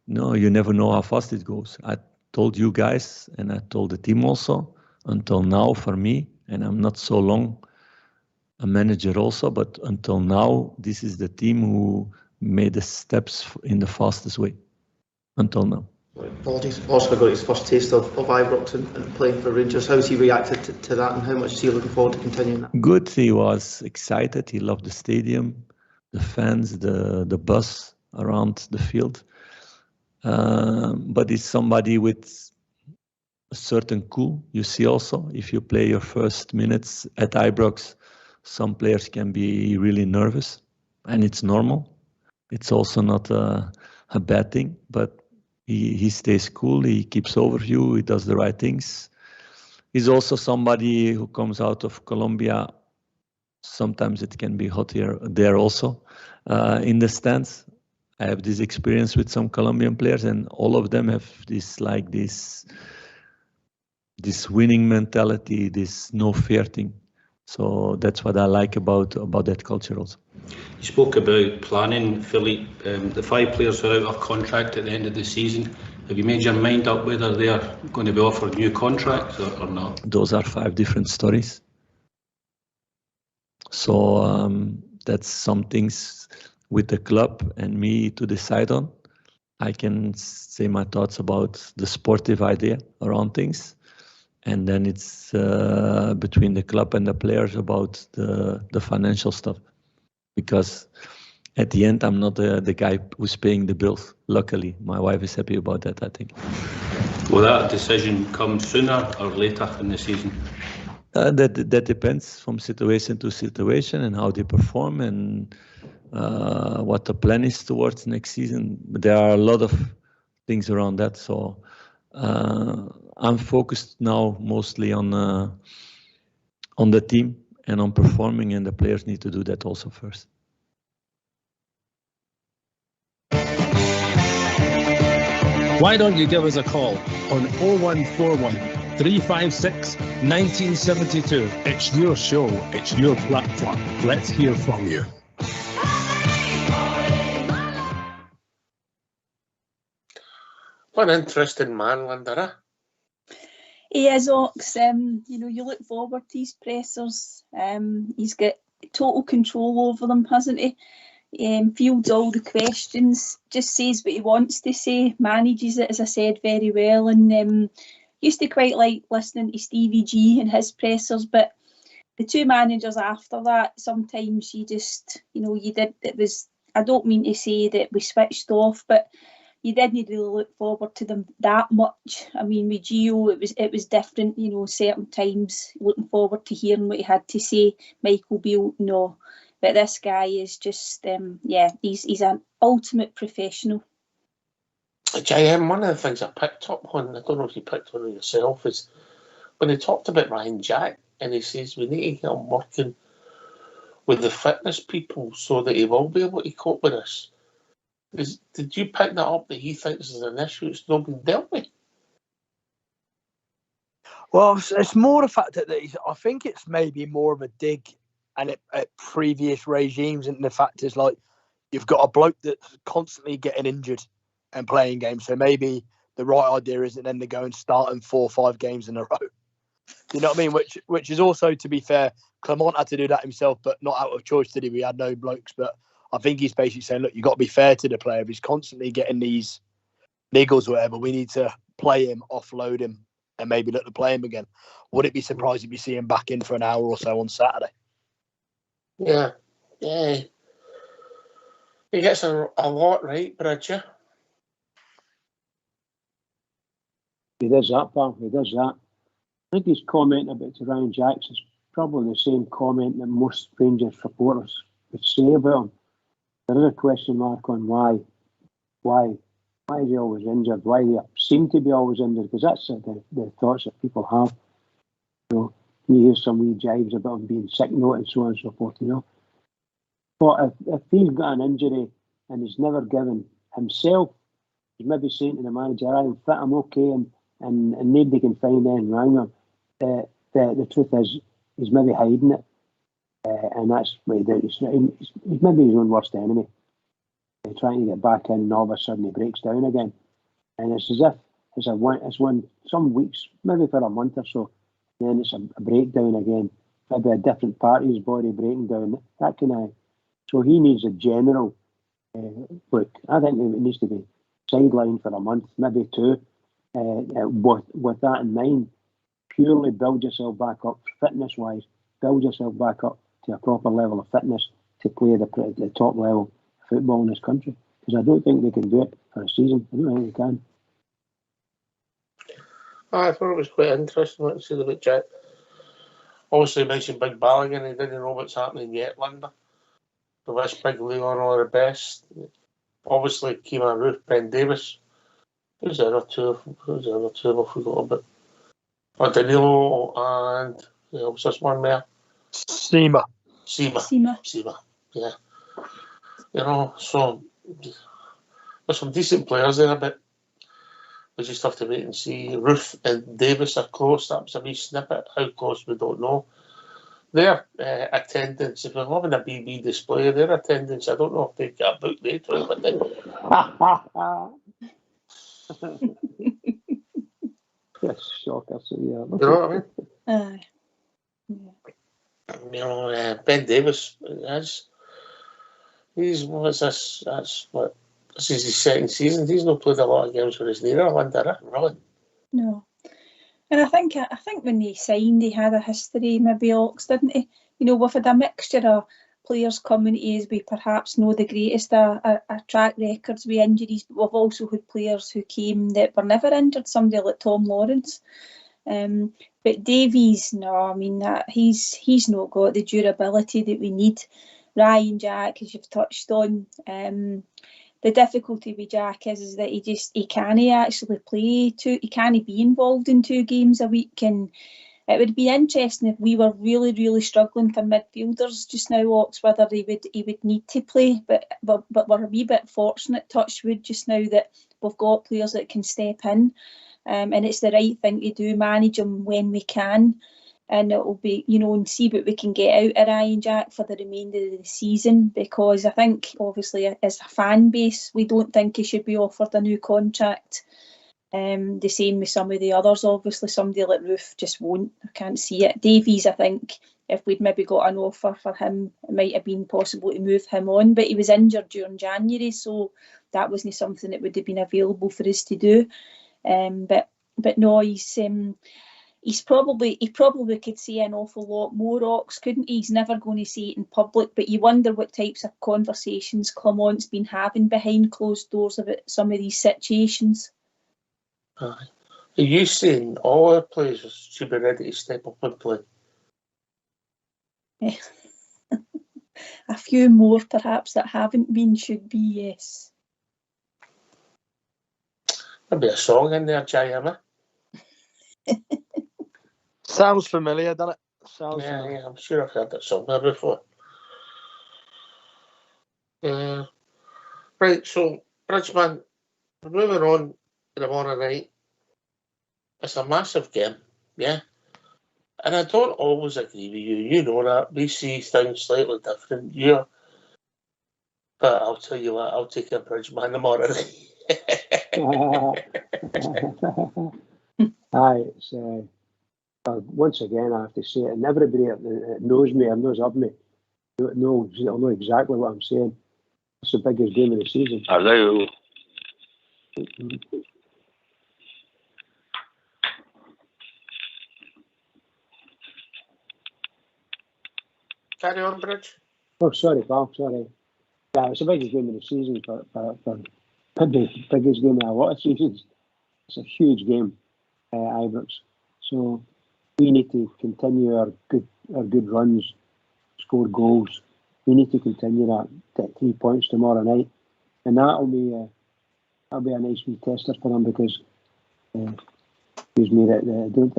no, you never know how fast it goes. I told you guys and I told the team also, until now for me, and I'm not so long a manager also, but until now, this is the team who made the steps in the fastest way, until now. Apologies. Oscar got his first taste of Ibrox and playing for Rangers. How's he reacted to that, and how much is he looking forward to continuing that? Good, he was excited, he loved the stadium, the fans, the bus around the field. But he's somebody with a certain cool. You see also, if you play your first minutes at Ibrox, some players can be really nervous, and it's normal. It's also not a bad thing, but he stays cool, he keeps overview, he does the right things. He's also somebody who comes out of Colombia. Sometimes it can be hot here, there also, in the stands. I have this experience with some Colombian players, and all of them have this winning mentality, this no fear thing. So that's what I like about that culture also. You spoke about planning, Philippe. The 5 players are out of contract at the end of the season. Have you made your mind up whether they are going to be offered new contracts or not? Those are 5 different stories. So that's some things with the club and me to decide on. I can say my thoughts about the sportive idea around things. And then it's between the club and the players about the financial stuff. Because at the end, I'm not the guy who's paying the bills. Luckily, my wife is happy about that, I think. Will that decision come sooner or later in the season? That depends from situation to situation and how they perform and what the plan is towards next season. But there are a lot of things around that. So I'm focused now mostly on the team and on performing, and the players need to do that also first. Why don't you give us a call on 0141 356 1972. It's your show, it's your platform. Let's hear from you. What an interesting man, Linda. He is, Ox. You look forward to his pressers. He's got total control over them, hasn't he? Fields all the questions, just says what he wants to say, manages it, as I said, very well, and used to quite like listening to Stevie G and his pressers, but the two managers after that, sometimes you just, I don't mean to say that we switched off, but you didn't really look forward to them that much. I mean, with Gio, it was different, certain times looking forward to hearing what he had to say. Michael Beale, no. But this guy is just, he's an ultimate professional. JM, one of the things I picked up on, I don't know if you picked on it yourself, is when he talked about Ryan Jack, and he says we need to get him working with the fitness people so that he will be able to cope with this. Did you pick that up, that he thinks is an issue it's not been dealt with? Well, it's more the fact that I think it's maybe more of a dig at previous regimes, and the fact is, like, you've got a bloke that's constantly getting injured and playing games, so maybe the right idea isn't then to go and start him 4 or 5 games in a row. You know what I mean? Which is also, to be fair, Clement had to do that himself, but not out of choice, did he? We had no blokes, but I think he's basically saying, look, you've got to be fair to the player. If he's constantly getting these niggles or whatever, we need to play him, offload him, and maybe look to play him again. Would it be surprised if you see him back in for an hour or so on Saturday? Yeah. He gets a lot right, Bridger. He does that, pal. He does that. I think his comment about Ryan Jacks is probably the same comment that most Rangers supporters would say about him. There is a question mark on why is he always injured? Why do he seem to be always injured? Because that's the thoughts that people have. You hear some wee jibes about him being sick note and so on and so forth, But if he's got an injury and he's never given himself, he's maybe saying to the manager, I'm fit, I'm okay, and nobody can find anything wrong with him. The truth is, he's maybe hiding it. And that's what he does. He's maybe his own worst enemy. He's trying to get back in, and all of a sudden he breaks down again. And it's as if it's one some weeks, maybe for a month or so, then it's a breakdown again. Maybe a different part of his body breaking down. That kind of. So he needs a general look. I think it needs to be sidelined for a month, maybe 2. With that in mind, purely build yourself back up fitness-wise. Build yourself back up to a proper level of fitness to play the top level of football in this country. Because I don't think they can do it for a season. I don't think they can. I thought it was quite interesting what you said about Jack. Obviously, you mentioned Big Ballaghan. He didn't know what's happening yet, Linda. The wish Big Leon all the best. Obviously, Keema Roof, Ben Davis. Who's the other two? I forgot about. Danilo and what's this one there? Seema. Yeah. So there's some decent players there, but we just have to wait and see. Ruth and Davis are close. That was a wee snippet. How close, we don't know. Their attendance, if we're having a BB display, their attendance, I don't know if they get a book later, but then. Yes, shocker. So, yeah. You know what I mean? Ben Davis, this is his second season. He's not played a lot of games for his Netherlands, really. No. And I think when he signed, he had a history, maybe Ox, didn't he? We've had a mixture of players coming to us with perhaps not the greatest track records with injuries, but we've also had players who came that were never injured, somebody like Tom Lawrence. But Davies, no, I mean, that he's not got the durability that we need. Ryan Jack, as you've touched on, the difficulty with Jack is that he can't actually play he can't be involved in 2 games a week, and it would be interesting if we were really, really struggling for midfielders just now, Ox, whether he would need to play, but we're a wee bit fortunate, touch wood, just now that we've got players that can step in, and it's the right thing to do, manage them when we can. And it will be, and see what we can get out of Ryan Jack for the remainder of the season, because I think, obviously, as a fan base, we don't think he should be offered a new contract. The same with some of the others. Obviously, somebody like Roof just won't. I can't see it. Davies, I think, if we'd maybe got an offer for him, it might have been possible to move him on. But he was injured during January, so that wasn't something that would have been available for us to do. But no, he probably could say an awful lot more, Ox, couldn't he? He's never going to say it in public, but you wonder what types of conversations Clement's been having behind closed doors about some of these situations. Are you saying all our players should be ready to step up and play? A few more, perhaps, that haven't been should be, yes. There'll be a song in there, Jayama. Sounds familiar, doesn't it? Yeah, I'm sure I've heard that somewhere before. Right, so, Bridgeman, we're moving on to tomorrow night. It's a massive game, yeah? And I don't always agree with you. You know that. We see things slightly different. But I'll tell you what, I'll take a Bridgeman tomorrow night. Aye, it's... once again, I have to say it, and everybody that knows me and knows of me knows exactly what I'm saying. It's the biggest game of the season. Hello. Carry on, Bridge. Oh, sorry, pal, sorry. Yeah, it's the biggest game of the season for the biggest game of a lot of seasons. It's a huge game, Ibrox. So we need to continue our good runs, score goals. We need to continue that. Get 3 points tomorrow night, and that'll be a nice wee tester for them because, excuse me, that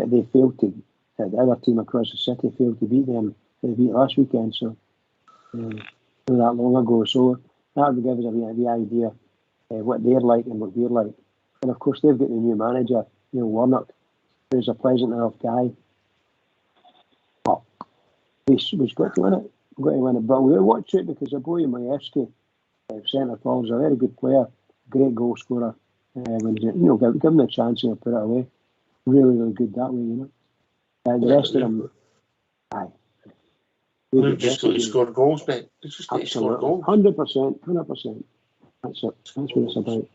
they failed to. The other team across the city failed to beat them. They beat last weekend, so not that long ago. So that would give us the idea what they're like and what we're like. And of course, they've got the new manager, Neil Warnock, who's a pleasant enough guy. But we've got to win it. We've got to win it. But we'll watch it because Aboye Majewski, centre forward, is a very good player, great goal scorer. When give him a chance and he'll put it away. Really, really good that way, the rest of them, aye. We've just got to score goals, mate. We've just got to score goals. 100%. That's it. That's what it's about.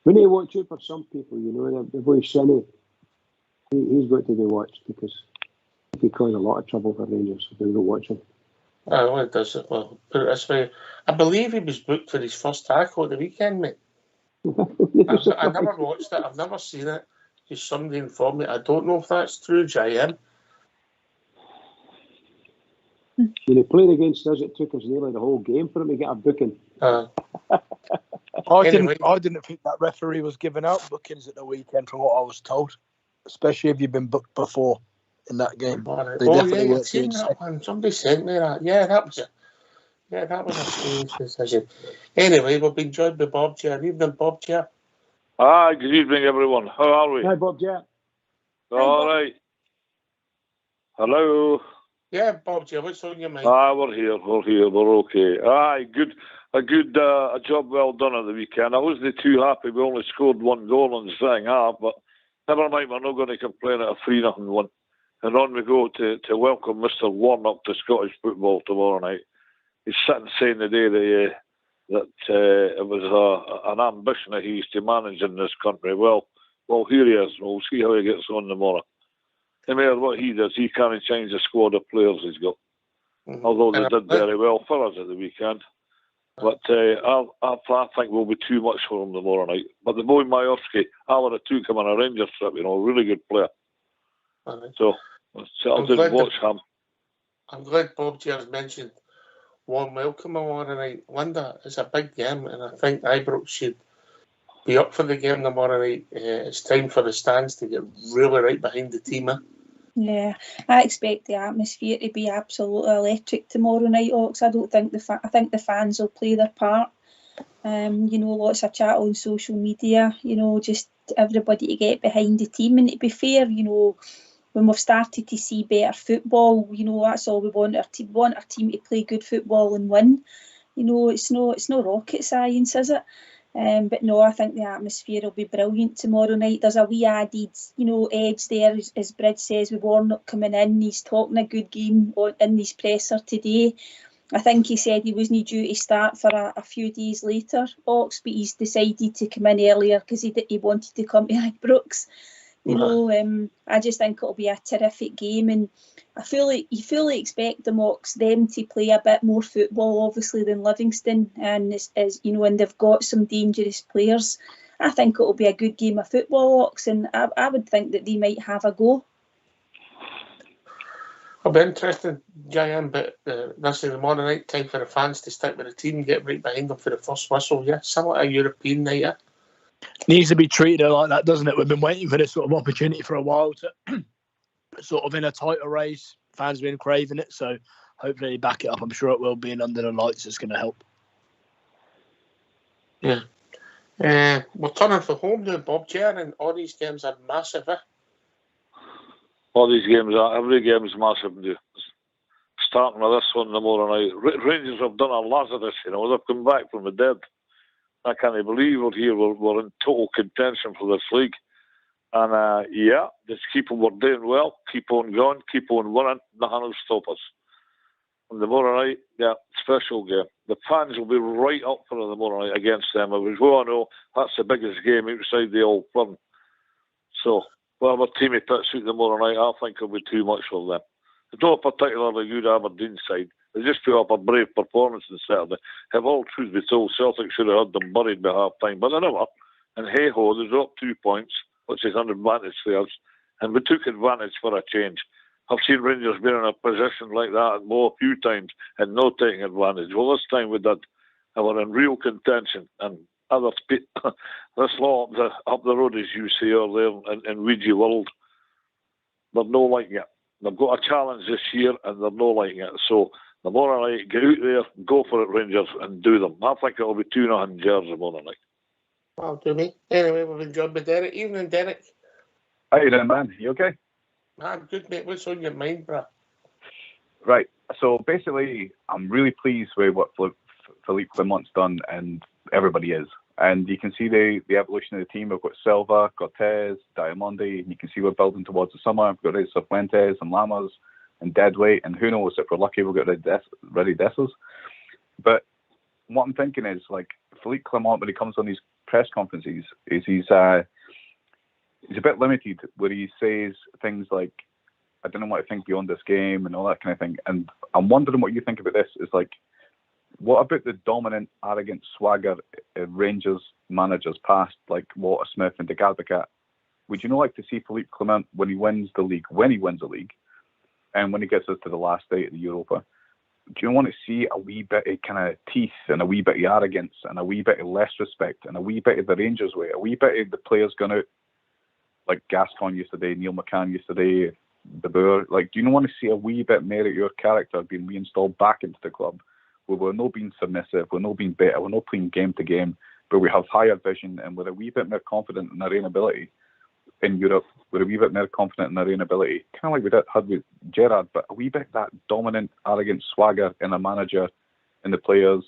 We need to watch it for some people, the boy Shinnie. He's got to be watched because he could cause a lot of trouble for Rangers if we don't watch him. Oh, it does. Well, put it this way. I believe he was booked for his first tackle at the weekend, mate. I never watched it. I've never seen it. Just somebody informed me. I don't know if that's true, JM. When he played against us, it took us nearly the whole game for him to get a booking. I didn't think that referee was giving out bookings at the weekend from what I was told, especially if you've been booked before in that game. I've seen that one. Somebody sent me that. Yeah, that was it. Yeah, that was a strange decision. Anyway, we've been joined by Bob Chair. Evening, Bob Chair. Hi, good evening, everyone. How are we? Hi, Bob Chair. All right. Hello. Yeah, Bob Chair, what's on your mind? We're here, we're okay. A job well done at the weekend. I wasn't too happy we only scored one goal in the second half, but never mind, we're not going to complain at a 3-0 one. And on we go to welcome Mr. Warnock to Scottish football tomorrow night. He's sitting saying today that it was an ambition that he used to manage in this country. Well, here he is. We'll see how he gets on tomorrow. No matter what he does, he can't change the squad of players he's got. Mm-hmm. Although they did very well for us at the weekend. But I think we'll be too much for him tomorrow night. But the boy Majewski, I would have took him on a Rangers trip, really good player. Right. So I'll just watch him. I'm glad Bob Chair's mentioned warm welcome tomorrow night. Linda, it's a big game, and I think Ibrox should be up for the game tomorrow night. It's time for the stands to get really right behind the team. Yeah, I expect the atmosphere to be absolutely electric tomorrow night, Ox. I don't think I think the fans will play their part. Lots of chat on social media. Just everybody to get behind the team, and to be fair, when we've started to see better football, that's all we want. We want our team to play good football and win. It's no rocket science, is it? But no, I think the atmosphere will be brilliant tomorrow night. There's a wee added, edge there, as Bridge says, with Warnock coming in. He's talking a good game in his presser today. I think he said he wasn't due to start for a few days later, Ox, but he's decided to come in earlier because he wanted to come to Ibrox. I just think it'll be a terrific game, and I fully expect them to play a bit more football, obviously, than Livingston, and and they've got some dangerous players. I think it'll be a good game of football, Ox, and I would think that they might have a go. It'll be interesting, Giant, but this is the morning night time for the fans to stick with the team and get right behind them for the first whistle. Yeah, somewhat a European night. Yeah? Needs to be treated like that, doesn't it? We've been waiting for this sort of opportunity for a while to sort of in a tighter race. Fans have been craving it, so hopefully they back it up. I'm sure it will be, and under the lights it's going to help. Yeah. We're turning for home now, Bob Jer, and all these games are massive. All these games are, every game is massive. Starting with this one tomorrow night. Rangers have done a Lazarus, they've come back from the dead. I can't believe we're here. We're in total contention for this league. And just keep on, we're doing well, keep on going, keep on winning, nothing will stop us. And tomorrow night, special game. The fans will be right up for the tomorrow night against them. As well, I know that's the biggest game outside the Old Firm. So, whatever team he puts out tomorrow night, I think it'll be too much for them. It's not a particularly good Aberdeen side. They just put up a brave performance on Saturday. Have all truth be told, Celtic should have had them buried by half time, but they never. And hey ho, they dropped 2 points, which is an advantage for us. And we took advantage for a change. I've seen Rangers being in a position like that a few times and not taking advantage. Well, this time we did. And we're in real contention. And this law up the road, as you say, are there in Ouija World. They're no liking it. They've got a challenge this year and they're no liking it. So tomorrow night, get out there, go for it, Rangers, and do them. I think it'll be 2-0 Gers tomorrow night. Well, do me. Anyway, we've enjoyed with Derek. Evening, Derek. How you doing, man? You okay? I'm good, mate. What's on your mind, bro? Right. So basically, I'm really pleased with what Philippe Clement's done, and everybody is. And you can see the evolution of the team. We've got Silva, Cortez, Diamondi, and you can see we're building towards the summer. We've got Reza Fuentes and Lamas and Deadweight, and who knows, if we're lucky, we'll get Ready Dessers. But what I'm thinking is, like, Philippe Clement, when he comes on these press conferences, is he's a bit limited, where he says things like, I don't know what I think beyond this game and all that kind of thing. And I'm wondering what you think about this. Is like, what about the dominant, arrogant swagger Rangers managers past, like Walter Smith and De Garbecat? Would you not like to see Philippe Clement when he wins the league, and when he gets us to the last day of the Europa? Do you want to see a wee bit of kind of teeth and a wee bit of arrogance and a wee bit of less respect and a wee bit of the Rangers way, a wee bit of the players going out like Gascoigne yesterday, Neil McCann yesterday, De Boer? Like, do you not want to see a wee bit more of your character being reinstalled back into the club, where we're not being submissive, we're not being better, we're not playing game to game, but we have higher vision and we're a wee bit more confident in our own ability in Europe, we're a wee bit more confident in our own ability, kind of like we had with Gerrard, but a wee bit that dominant, arrogant swagger in a manager and the players,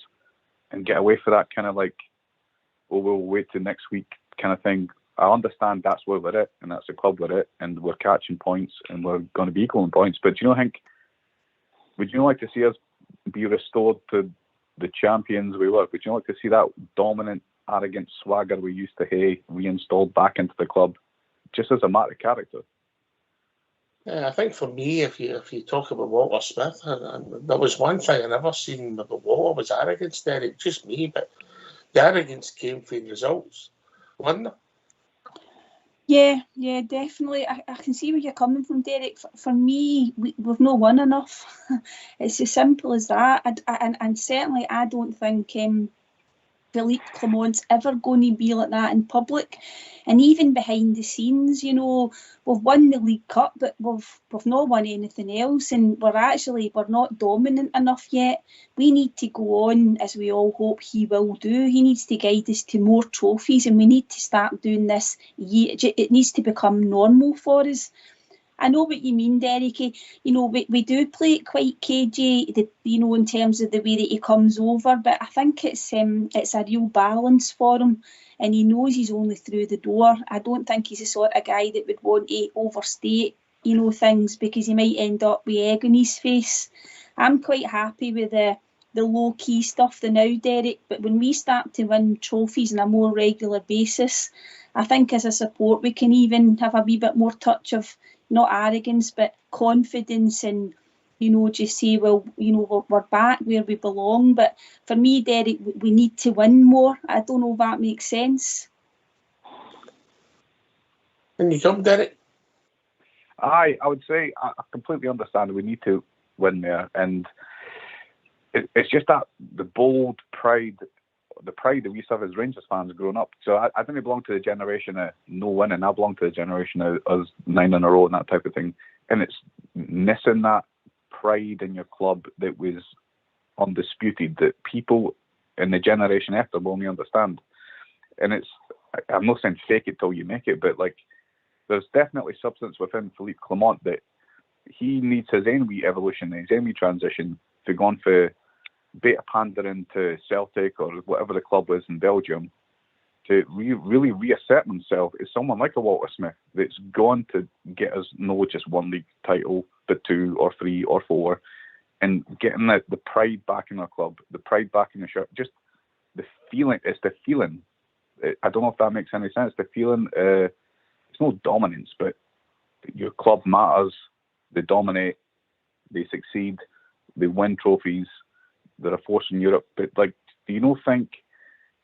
and get away for that kind of like, oh, we'll wait till next week kind of thing. I understand that's where we're at, and that's the club we're at, and we're catching points, and we're going to be equal in points. But do you not think, would you like to see us be restored to the champions we were? Would you like to see that dominant, arrogant swagger we used to hate reinstalled back into the club, just as a matter of character? Yeah, I think for me, if you talk about Walter Smith, and there was one thing I never seen about Walter was arrogance, Derek. Just me, but the arrogance came from results, wasn't it? Yeah, definitely. I can see where you're coming from, Derek. For me, we've not won enough. It's as simple as that. And certainly, I don't think Philippe Clement's ever going to be like that in public, and even behind the scenes. You know, we've won the League Cup, but we've not won anything else, and we're not dominant enough yet. We need to go on, as we all hope he will do. He needs to guide us to more trophies, and we need to start doing this. It needs to become normal for us. I know what you mean, Derek. You know, we do play it quite cagey, you know, in terms of the way that he comes over, but I think it's a real balance for him, and he knows he's only through the door. I don't think he's the sort of guy that would want to overstate, you know, things, because he might end up with egg on his face. I'm quite happy with the low-key stuff the now, Derek, but when we start to win trophies on a more regular basis, I think as a support we can even have a wee bit more touch of, not arrogance, but confidence, and, you know, just say, well, you know, we're back where we belong. But for me, Derek, we need to win more. I don't know if that makes sense. Can you come, Derek? I would say I completely understand we need to win there, and it's just that the bold pride, the pride that we have as Rangers fans growing up. So I didn't belong to the generation of no winning. I belong to the generation of us 9 in a row and that type of thing. And it's missing that pride in your club that was undisputed, that people in the generation after will only understand. And I'm not saying fake it till you make it, but like, there's definitely substance within Philippe Clement that he needs his own wee evolution, his own wee transition, to go on for bit of pandering to Celtic or whatever the club was in Belgium, to really reassert himself as someone like a Walter Smith that's gone to get us not just one league title, but 2 or 3 or 4, and getting the pride back in our club, the pride back in the shirt, just the feeling. It's the feeling. I don't know if that makes any sense. The feeling. It's no dominance, but your club matters. They dominate. They succeed. They win trophies. They're a force in Europe. But like, do you not think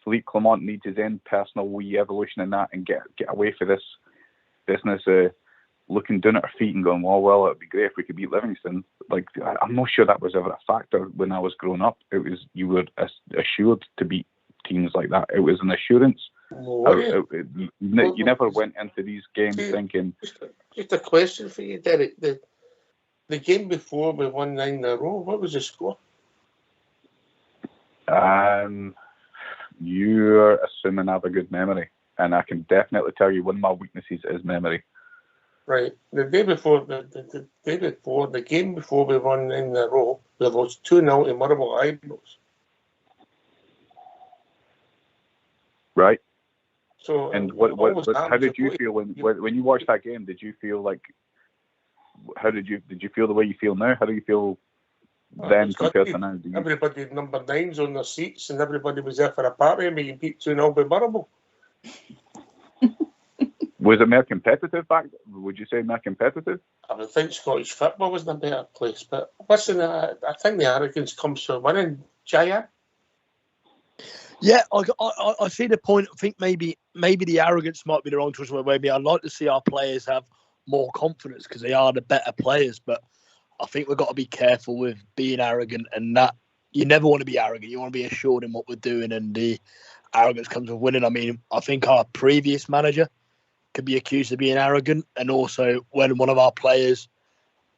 Philippe Clement needs his own personal wee evolution in that, and get away for this business looking down at our feet and going, well, it'd be great if we could beat Livingston. Like, I'm not sure that was ever a factor when I was growing up. It was, you were assured to beat teams like that. It was an assurance. You never went into these games thinking. Just a question for you, Derek. The game before we won 9 in a row, what was the score? You're assuming I have a good memory, and I can definitely tell you one of my weaknesses is memory. Right. The game before we won 9 in a row, we lost 2-0 to Motherwell Ibrox. Right. So, and how did you feel when you watched that game? Did you feel like, did you feel the way you feel now? How do you feel then compared to now? Everybody had number 9s on their seats, and everybody was there for a party, and we beat 2-0 by Motherwell. Was it more competitive back? Would you say more competitive? I would think Scottish football was in a better place, but listen, I think the arrogance comes from winning. Jaya? Yeah, I see the point. I think maybe the arrogance might be the wrong choice. Maybe I'd like to see our players have more confidence because they are the better players. But I think we've got to be careful with being arrogant, and that you never want to be arrogant. You want to be assured in what we're doing, and the arrogance comes with winning. I mean, I think our previous manager could be accused of being arrogant, and also when one of our players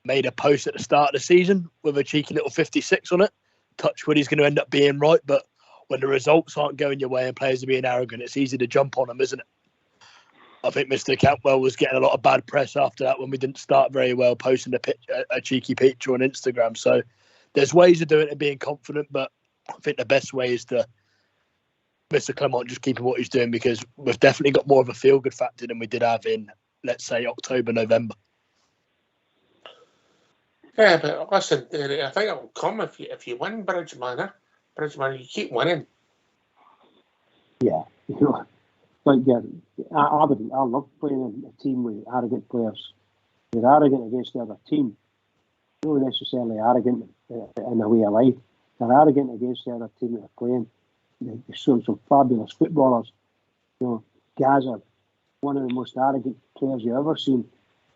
made a post at the start of the season with a cheeky little 56 on it, touch wood, he's going to end up being right, but when the results aren't going your way and players are being arrogant, it's easy to jump on them, isn't it? I think Mr. Cantwell was getting a lot of bad press after that when we didn't start very well, posting a cheeky picture on Instagram. So there's ways of doing it and being confident, but I think the best way is to Mr. Clement just keeping what he's doing, because we've definitely got more of a feel-good factor than we did have in, let's say, October, November. Yeah, but listen, I think it will come if you win, Bridgeman. Bridgeman, you keep winning. Yeah, you know, like Aberdeen, I love playing a team with arrogant players. They're arrogant against the other team. They're not necessarily arrogant in a way of life. They're arrogant against the other team that they're playing. They're some fabulous footballers. You know, Gaza, one of the most arrogant players you've ever seen.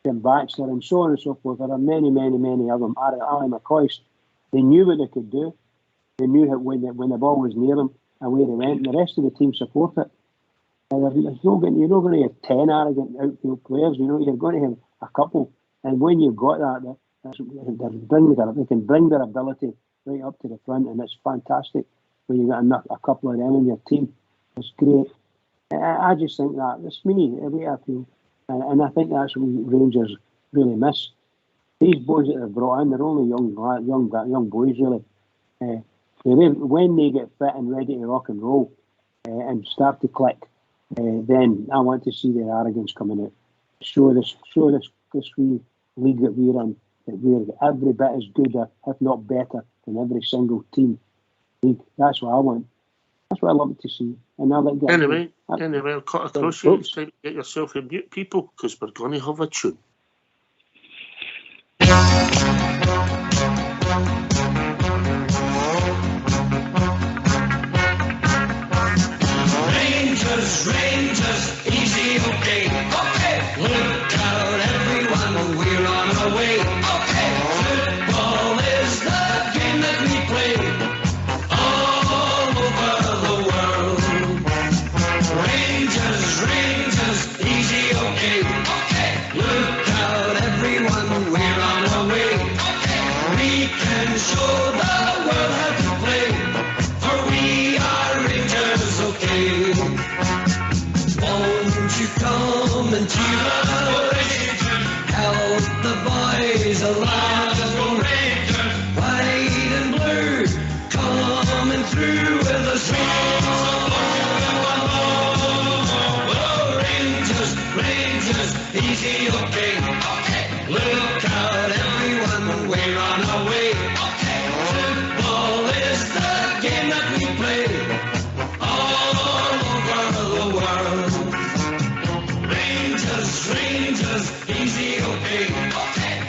Jim Baxter and so on and so forth. There are many of them. Ali McCoist. They knew what they could do. They knew how, when the ball was near them and where they went, and the rest of the team support it. And you're not going to have 10 arrogant outfield players. You know, you're going to have a couple. And when you've got that, they can bring their ability right up to the front, and it's fantastic when you've got a couple of them in your team. It's great. I just think that's me, the way I feel. And I think that's what Rangers really miss. These boys that they've brought in, they're only young boys really. When they get fit and ready to rock and roll and start to click, then I want to see their arrogance coming out. Show this wee league that we're in, that we're every bit as good, if not better, than every single team league. That's what I want. That's what I love to see. And I like that. Anyway, I'll cut across you. It's time to get yourself a mute, people, because we're going to have a tune. Rangers, easy, okay. Look out, everyone, we're on our way. Football is the game that we play all over the world. Rangers, easy, okay. Look out, everyone, we're on our way. We can show the world how to play, for we are Rangers, okay. Won't you come and cheer us? Help the boys along. White and blue, coming through with a song. Oh, Rangers, easy, okay. Look out, everyone, we're on our way. Football is the game that we play all over the world. Rangers, easy, okay.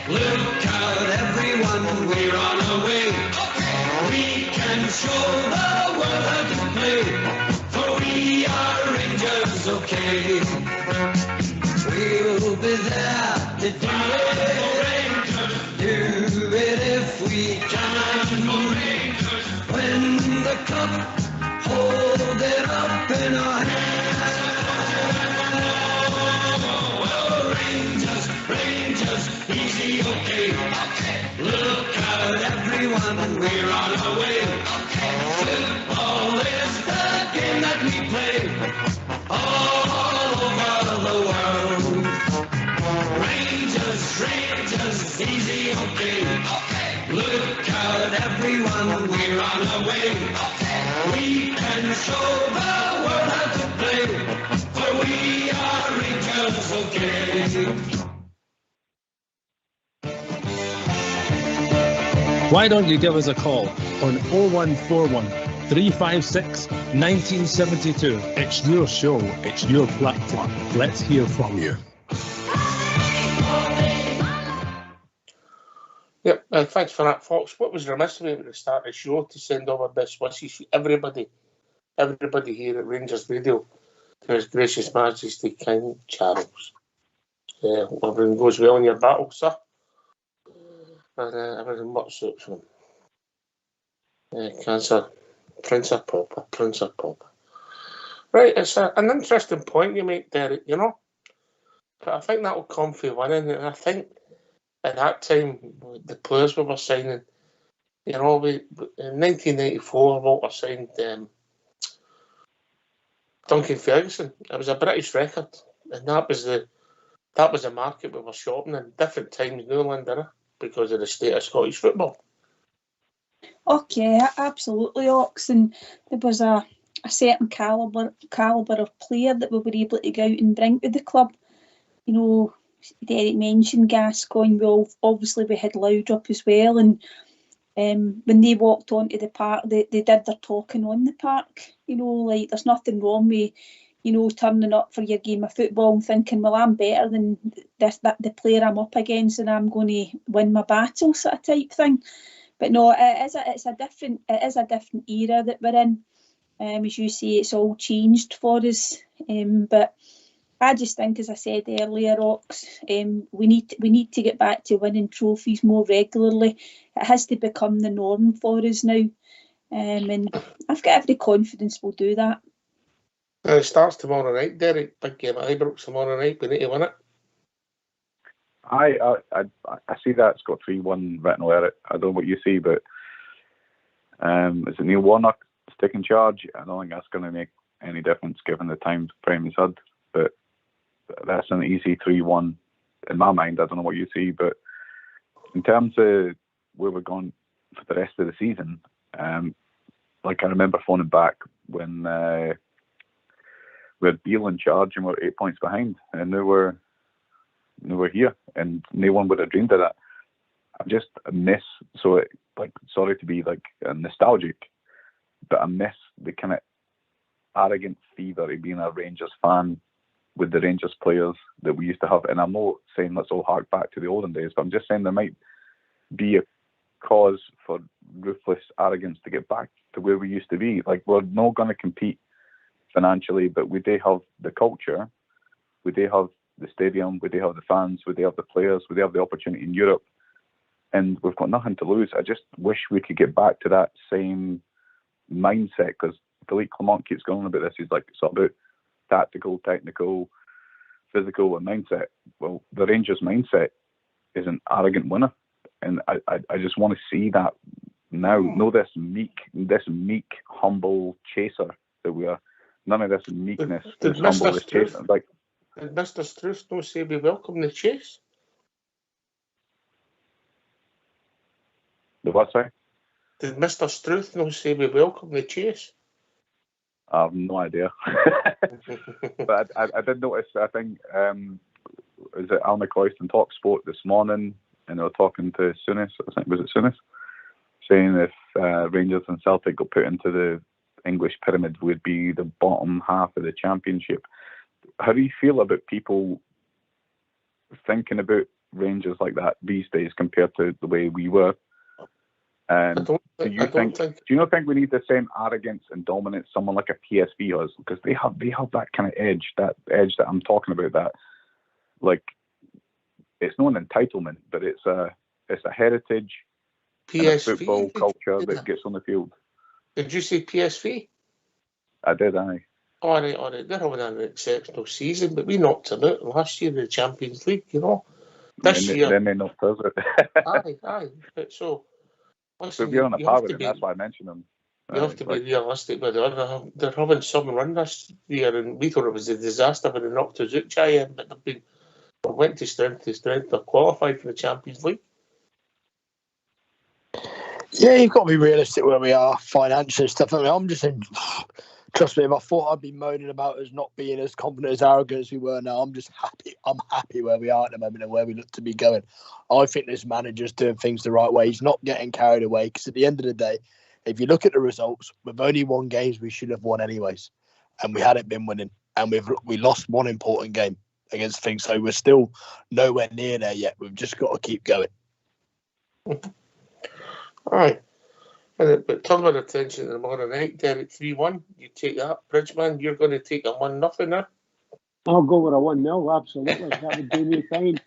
Look out, everyone, we're on our way. We can show the world how to play, for we are Rangers, okay. We'll be there to do it if we can. Win the cup, hold it up in our hands. Rangers, easy, okay. Look out, everyone, we're on our way. Football is the game that we play all over the world. Rangers, easy, okay. Look out, everyone, we're on our way. We can show the world how to play, for we are Rangers, okay. Why don't you give us a call on 0141 356 1972. It's your show, it's your platform. Let's hear from you. Yep, thanks for that, Fox. What was remiss of me at the start of the show to send all our best wishes to everybody here at Rangers Radio, to His Gracious Majesty King Charles. Everything goes well in your battle, sir. And everything works out for him. Cancer, Prince of Pauper. Right, it's an interesting point you make, Derek, you know. But I think that will come for winning, and I think at that time, the players we were signing, you know, in 1984, Walter signed Duncan Ferguson. It was a British record, and that was the market we were shopping in. Different times now, Linda, because of the state of Scottish football. Okay, absolutely, Ox. And there was a certain calibre of player that we were able to go out and bring to the club. You know, Derek mentioned Gascoigne. Obviously we had Laudrup as well, and when they walked onto the park, they did their talking on the park. You know, like there's nothing wrong with, you know, turning up for your game of football and thinking, well, I'm better than the player I'm up against, and I'm going to win my battle, sort of type thing. But no, it is a different era that we're in. As you say, it's all changed for us. But I just think, as I said earlier, Ox, we need to get back to winning trophies more regularly. It has to become the norm for us now, and I've got every confidence we'll do that. It starts tomorrow night, Derek. Big game at Ibrox tomorrow night. We need to win it. I see that it's got 3-1 written all over it. I don't know what you see, but is it Neil Warnock stick in charge? I don't think that's going to make any difference given the time frame he's had. But that's an easy 3-1 in my mind. I don't know what you see, but in terms of where we're going for the rest of the season, like I remember phoning back when we had Beale in charge and we were 8 points behind, and now we're here, and no one would have dreamed of that. I just miss, sorry to be like nostalgic, but I miss the kind of arrogant fever of being a Rangers fan with the Rangers players that we used to have. And I'm not saying let's all hark back to the olden days, but I'm just saying there might be a cause for ruthless arrogance to get back to where we used to be. Like, we're not going to compete financially, but we do have the culture, we do have the stadium, we do have the fans, we do have the players, we do have the opportunity in Europe, and we've got nothing to lose. I just wish we could get back to that same mindset, because Philippe Clement keeps going on about this. He's like, it's all about tactical, technical, physical, and mindset. Well, the Rangers mindset is an arrogant winner, and I just want to see that now. No, this meek, humble chaser that we are. None of this meekness, Did this humble, this chaser. Like, did Mr. Struth no say we welcome the chase? The what, sorry? Did Mr. Struth no say we welcome the chase? I have no idea. But I did notice, I think, is it Al McCoist in Talk Sport this morning, and they were talking to Souness, I think, was it Souness, saying if Rangers and Celtic got put into the English pyramid, would be the bottom half of the championship. How do you feel about people thinking about Rangers like that these days compared to the way we were? And do you not think we need the same arrogance and dominance someone like a PSV has? Because they have that kind of edge, that I'm talking about. That, like, it's not an entitlement, but it's a heritage, and a football culture that gets on the field. Did you say PSV? I did, aye. All right. They're having an exceptional season, but we knocked them out last year in the Champions League, This year. Then they knocked us out. Aye. So, listen, but we're on a par with them, that's why I mentioned them. You have to be realistic with the other. They're having some run this year, and we thought it was a disaster when they knocked us out, but they went to strength to strength. They're qualified for the Champions League. Yeah, you've got to be realistic where we are financially and stuff. I mean, I'm just saying, trust me, if I thought I'd be moaning about us not being as confident, as arrogant as we were now, I'm just happy. I'm happy where we are at the moment and where we look to be going. I think this manager's doing things the right way. He's not getting carried away, because at the end of the day, if you look at the results, we've only won games we should have won anyways, and we hadn't been winning, and we lost one important game against things, so we're still nowhere near there yet. We've just got to keep going. All right. But turn our attention to tomorrow night, Derek. 3-1. You take that. Bridgman, you're going to take a 1-0 now? I'll go with a 1-0, absolutely. That would do me fine.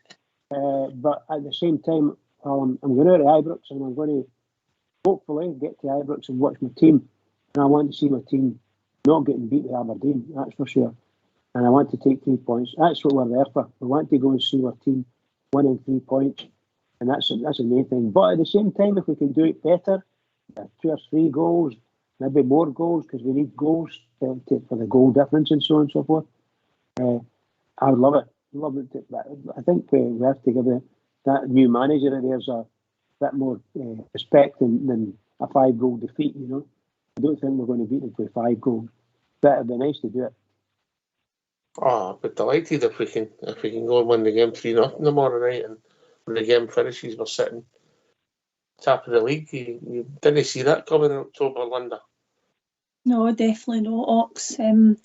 But at the same time, I'm going out to Ibrox, and I'm going to hopefully get to Ibrox and watch my team. And I want to see my team not getting beat by Aberdeen, that's for sure. And I want to take 3 points. That's what we're there for. We want to go and see our team winning 3 points. And that's the main thing. But at the same time, if we can do it better, 2 or 3 goals, maybe more goals, because we need goals for the goal difference and so on and so forth. I would love it. I think we have to give that new manager there's a bit more respect than a 5-goal defeat. I don't think we're going to beat them for 5 goals. That would be nice to do it. I'd be delighted if we can go and win the game 3-0 tomorrow night, and when the game finishes, we're sitting top of the league. You didn't see that coming in October, Linda? No, definitely not, Ox. The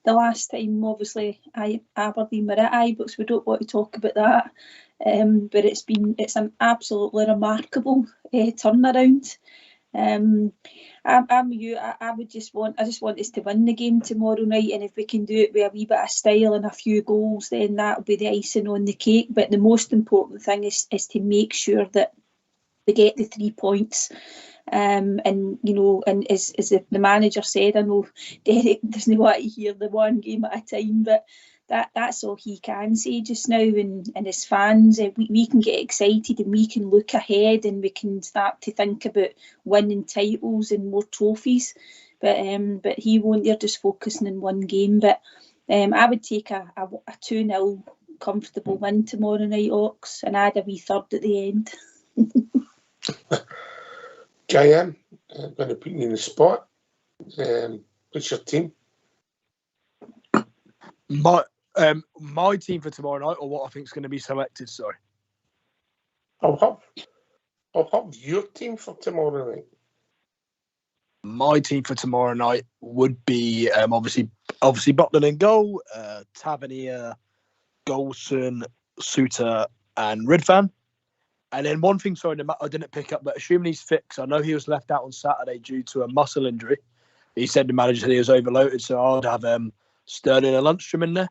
last time, obviously, Aberdeen were at Ibrox. We don't want to talk about that. But it's an absolutely remarkable turnaround. I'm you. I just want us to win the game tomorrow night, and if we can do it with a wee bit of style and a few goals, then that'll be the icing on the cake. But the most important thing is to make sure that we get the 3 points. And as the manager said, I know Derek doesn't want to hear the one game at a time, but that's all he can say just now, and as fans, we can get excited and we can look ahead and we can start to think about winning titles and more trophies, but he won't. They're just focusing on one game. But I would take a 2-0 comfortable win tomorrow night, Ox, and add a wee third at the end. JM, I'm going to put you in the spot. What's your team? My team for tomorrow night, or what I think is going to be selected. Sorry, I'll have your team for tomorrow night. My team for tomorrow night would be obviously Butland in goal, Tavernier, Golson, Suter, and Ridvan. And then one thing, sorry, I didn't pick up, but assuming he's fit, 'cause I know he was left out on Saturday due to a muscle injury. He said the manager said he was overloaded, so I'd have Sterling and Lundstrom in there.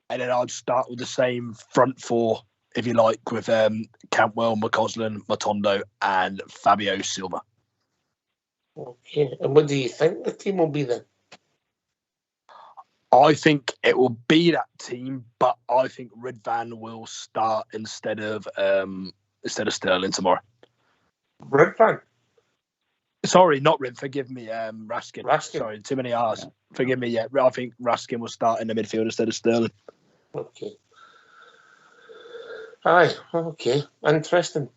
And then I'd start with the same front four, if you like, with Cantwell, McCausland, Matondo, and Fabio Silva. Okay, and what do you think the team will be then? I think it will be that team, but I think Ridvan will start instead of Sterling tomorrow. Ridvan? Sorry, not Rid. Forgive me, Raskin. Raskin. Sorry, too many R's. Yeah. Forgive me. Yeah, I think Raskin will start in the midfield instead of Sterling. Okay. Aye. Okay. Interesting.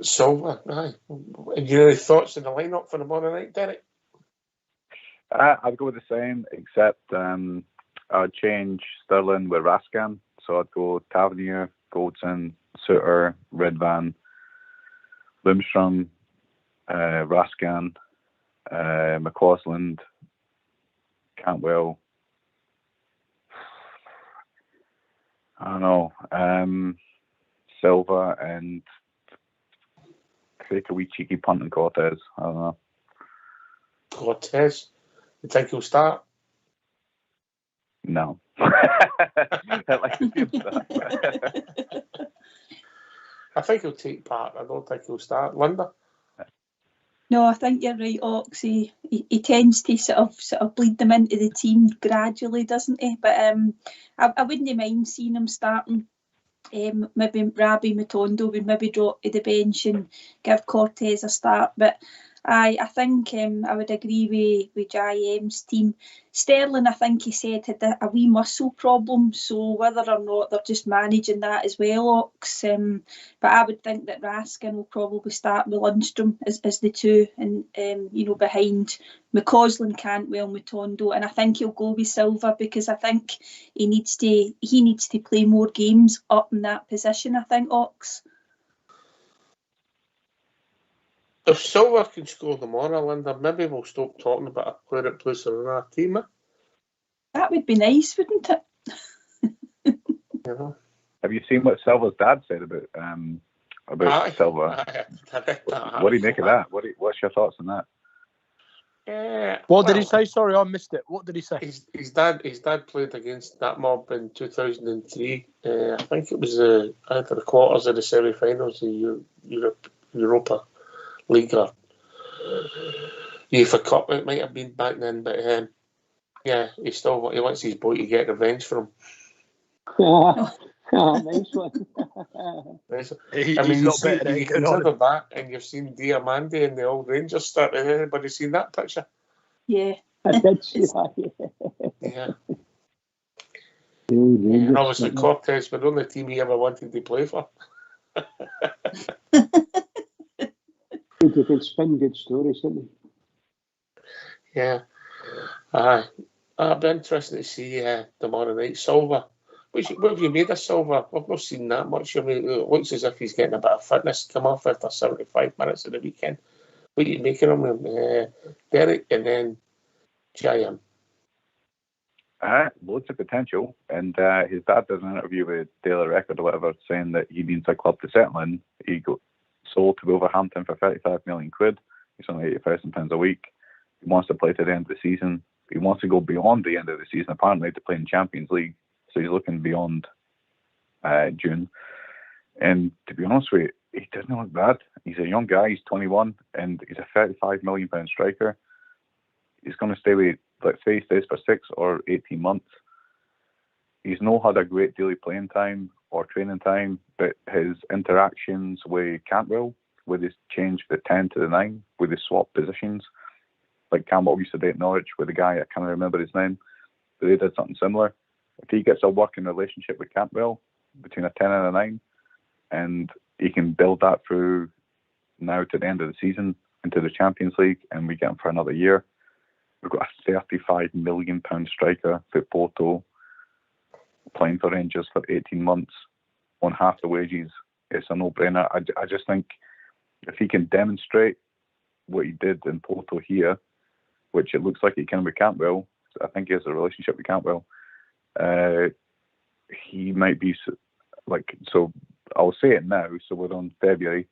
Silva. Aye. And your thoughts on the lineup for tomorrow night, Derek? I'd go with the same, except I'd change Sterling with Raskin. So I'd go Tavernier, Goldson, Suter, Ridvan, Lundstrom, Raskin, McCausland, Cantwell. I don't know, Silva, and take a wee cheeky punt on Cortez. I don't know. Cortez? You think he'll start? No. I think he'll take part. I don't think he'll start. Linda? No, I think you're right, Ox. He tends to sort of bleed them into the team gradually, doesn't he? But I wouldn't mind seeing him starting. Maybe Rabbi Matondo would maybe drop to the bench and give Cortez a start. But I think I would agree with JM's team. Sterling, I think he said, had a wee muscle problem, so whether or not they're just managing that as well, Ox. But I would think that Raskin will probably start with Lundstrom as the two, and behind McCausland, Cantwell, Matondo, and I think he'll go with Silva because I think he needs to play more games up in that position. I think, Ox. If Silva can score tomorrow, Linda, maybe we'll stop talking about a player that plays in our team. That would be nice, wouldn't it? Have you seen what Silva's dad said about Silva? What do you make of that? What's your thoughts on that? What did he say? Sorry, I missed it. What did he say? His dad played against that mob in 2003. I think it was either the quarters or the semi-finals of Europa League or UEFA Cup. It might have been back then, but yeah, he wants his boy to get revenge for him. Nice one. I mean, you consider that, and you've seen Diamandi and the old Rangers start. Has anybody seen that picture? Yeah, I did see that. Yeah. And obviously Cortez was the only team he ever wanted to play for. They can spin good stories, don't they? Yeah. I'd be interested to see tomorrow night. Silva. What have you made of Silva? I've not seen that much. I mean, it looks as if he's getting a bit of fitness come off after 75 minutes of the weekend. What are you making of him? Derek and then JM. Loads of potential. And his dad does an interview with Daily Record or whatever saying that he needs a club to settle in. He got sold to Wolverhampton for 35 million quid. He's only £80,000 a week. He wants to play to the end of the season. He wants to go beyond the end of the season, apparently, to play in Champions League. So he's looking beyond June. And to be honest with you, he doesn't look bad. He's a young guy. He's 21, and he's a £35 million striker. He's going to stay with, let's say, he stays for 6 or 18 months. He's not had a great deal of playing time or training time, but his interactions with Cantwell, with his change the 10 to the 9, with his swap positions, like Campbell used to do at Norwich with the guy, I can't remember his name, but they did something similar. If he gets a working relationship with Cantwell between a 10 and a 9, and he can build that through now to the end of the season into the Champions League, and we get him for another year. We've got a £35 million striker for Porto playing for Rangers for 18 months on half the wages. It's a no-brainer. I just think if he can demonstrate what he did in Porto here, which it looks like he can with Cantwell, I think he has a relationship with Cantwell, he might be so I'll say it now, so we're on February.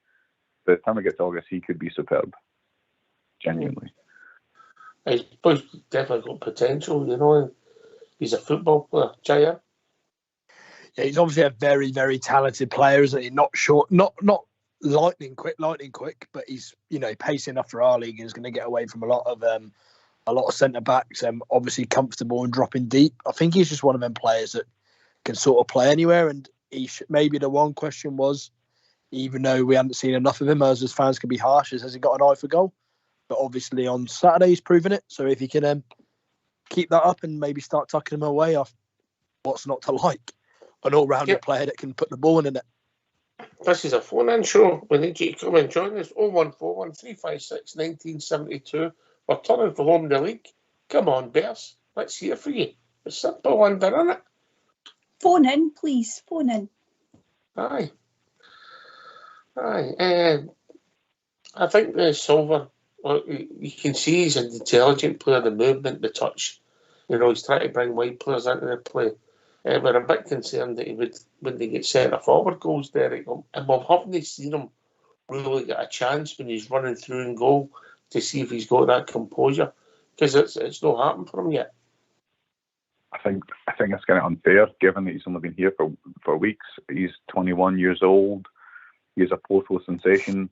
By the time we get to August, he could be superb. Genuinely. He's definitely got potential, you know. He's a football player, Jaya. Yeah, he's obviously a very, very talented player, isn't he? Not short, not lightning quick, but he's, you know, pacing enough for our league and is going to get away from a lot of centre backs. Obviously comfortable and dropping deep. I think he's just one of them players that can sort of play anywhere. And maybe the one question was, even though we hadn't seen enough of him, as fans can be harsh, has he got an eye for goal? But obviously on Saturday he's proven it. So if he can keep that up and maybe start tucking him away, what's not to like? An all-rounder player that can put the ball in it. This is a phone-in show. We need you to come and join us. 0141 356 1972. We're turning for home the league. Come on, Bears. Let's hear from you. It's a simple one, isn't it? Phone in, please. Phone in. Aye. I think Silver, you can see he's an intelligent player, the movement, the touch. You know, he's trying to bring wide players into the play. We're a bit concerned that when they get centre-forward goals, Derek, and we haven't seen him really get a chance when he's running through in goal to see if he's got that composure, because it's not happened for him yet. I think it's kind of unfair, given that he's only been here for weeks. He's 21 years old. He's a Porto sensation.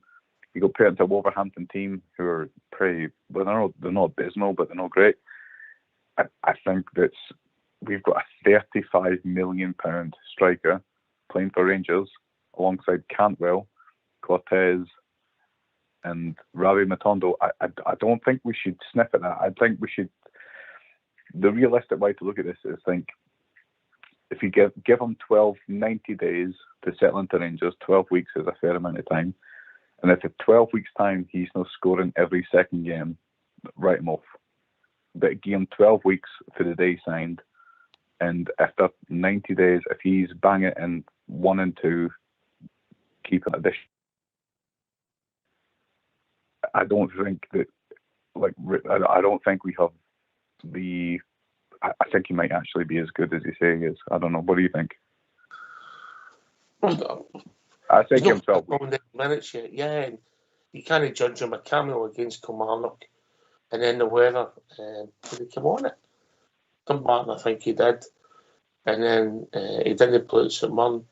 He got put into a Wolverhampton team who are pretty, well, they're not abysmal, but they're not great. I think we've got a £35 million striker playing for Rangers alongside Cantwell, Cortez, and Ravi Matondo. I don't think we should sniff at that. I think we should. The realistic way to look at this is think if you give him 90 days to settle into Rangers, 12 weeks is a fair amount of time. And if in 12 weeks' time he's not scoring every second game, write him off. But give him 12 weeks for the day signed. And after 90 days, if he's banging it in 1 and 2, keep an addition. I don't think that, I don't think we have I think he might actually be as good as he's saying he is. I don't know. What do you think? I think himself. Minutes yet, yeah. And you can't judge him a cameo against Kilmarnock, and then the weather. Did he come on it? Dumbarton, I think he did, and then he didn't play at St Mirren,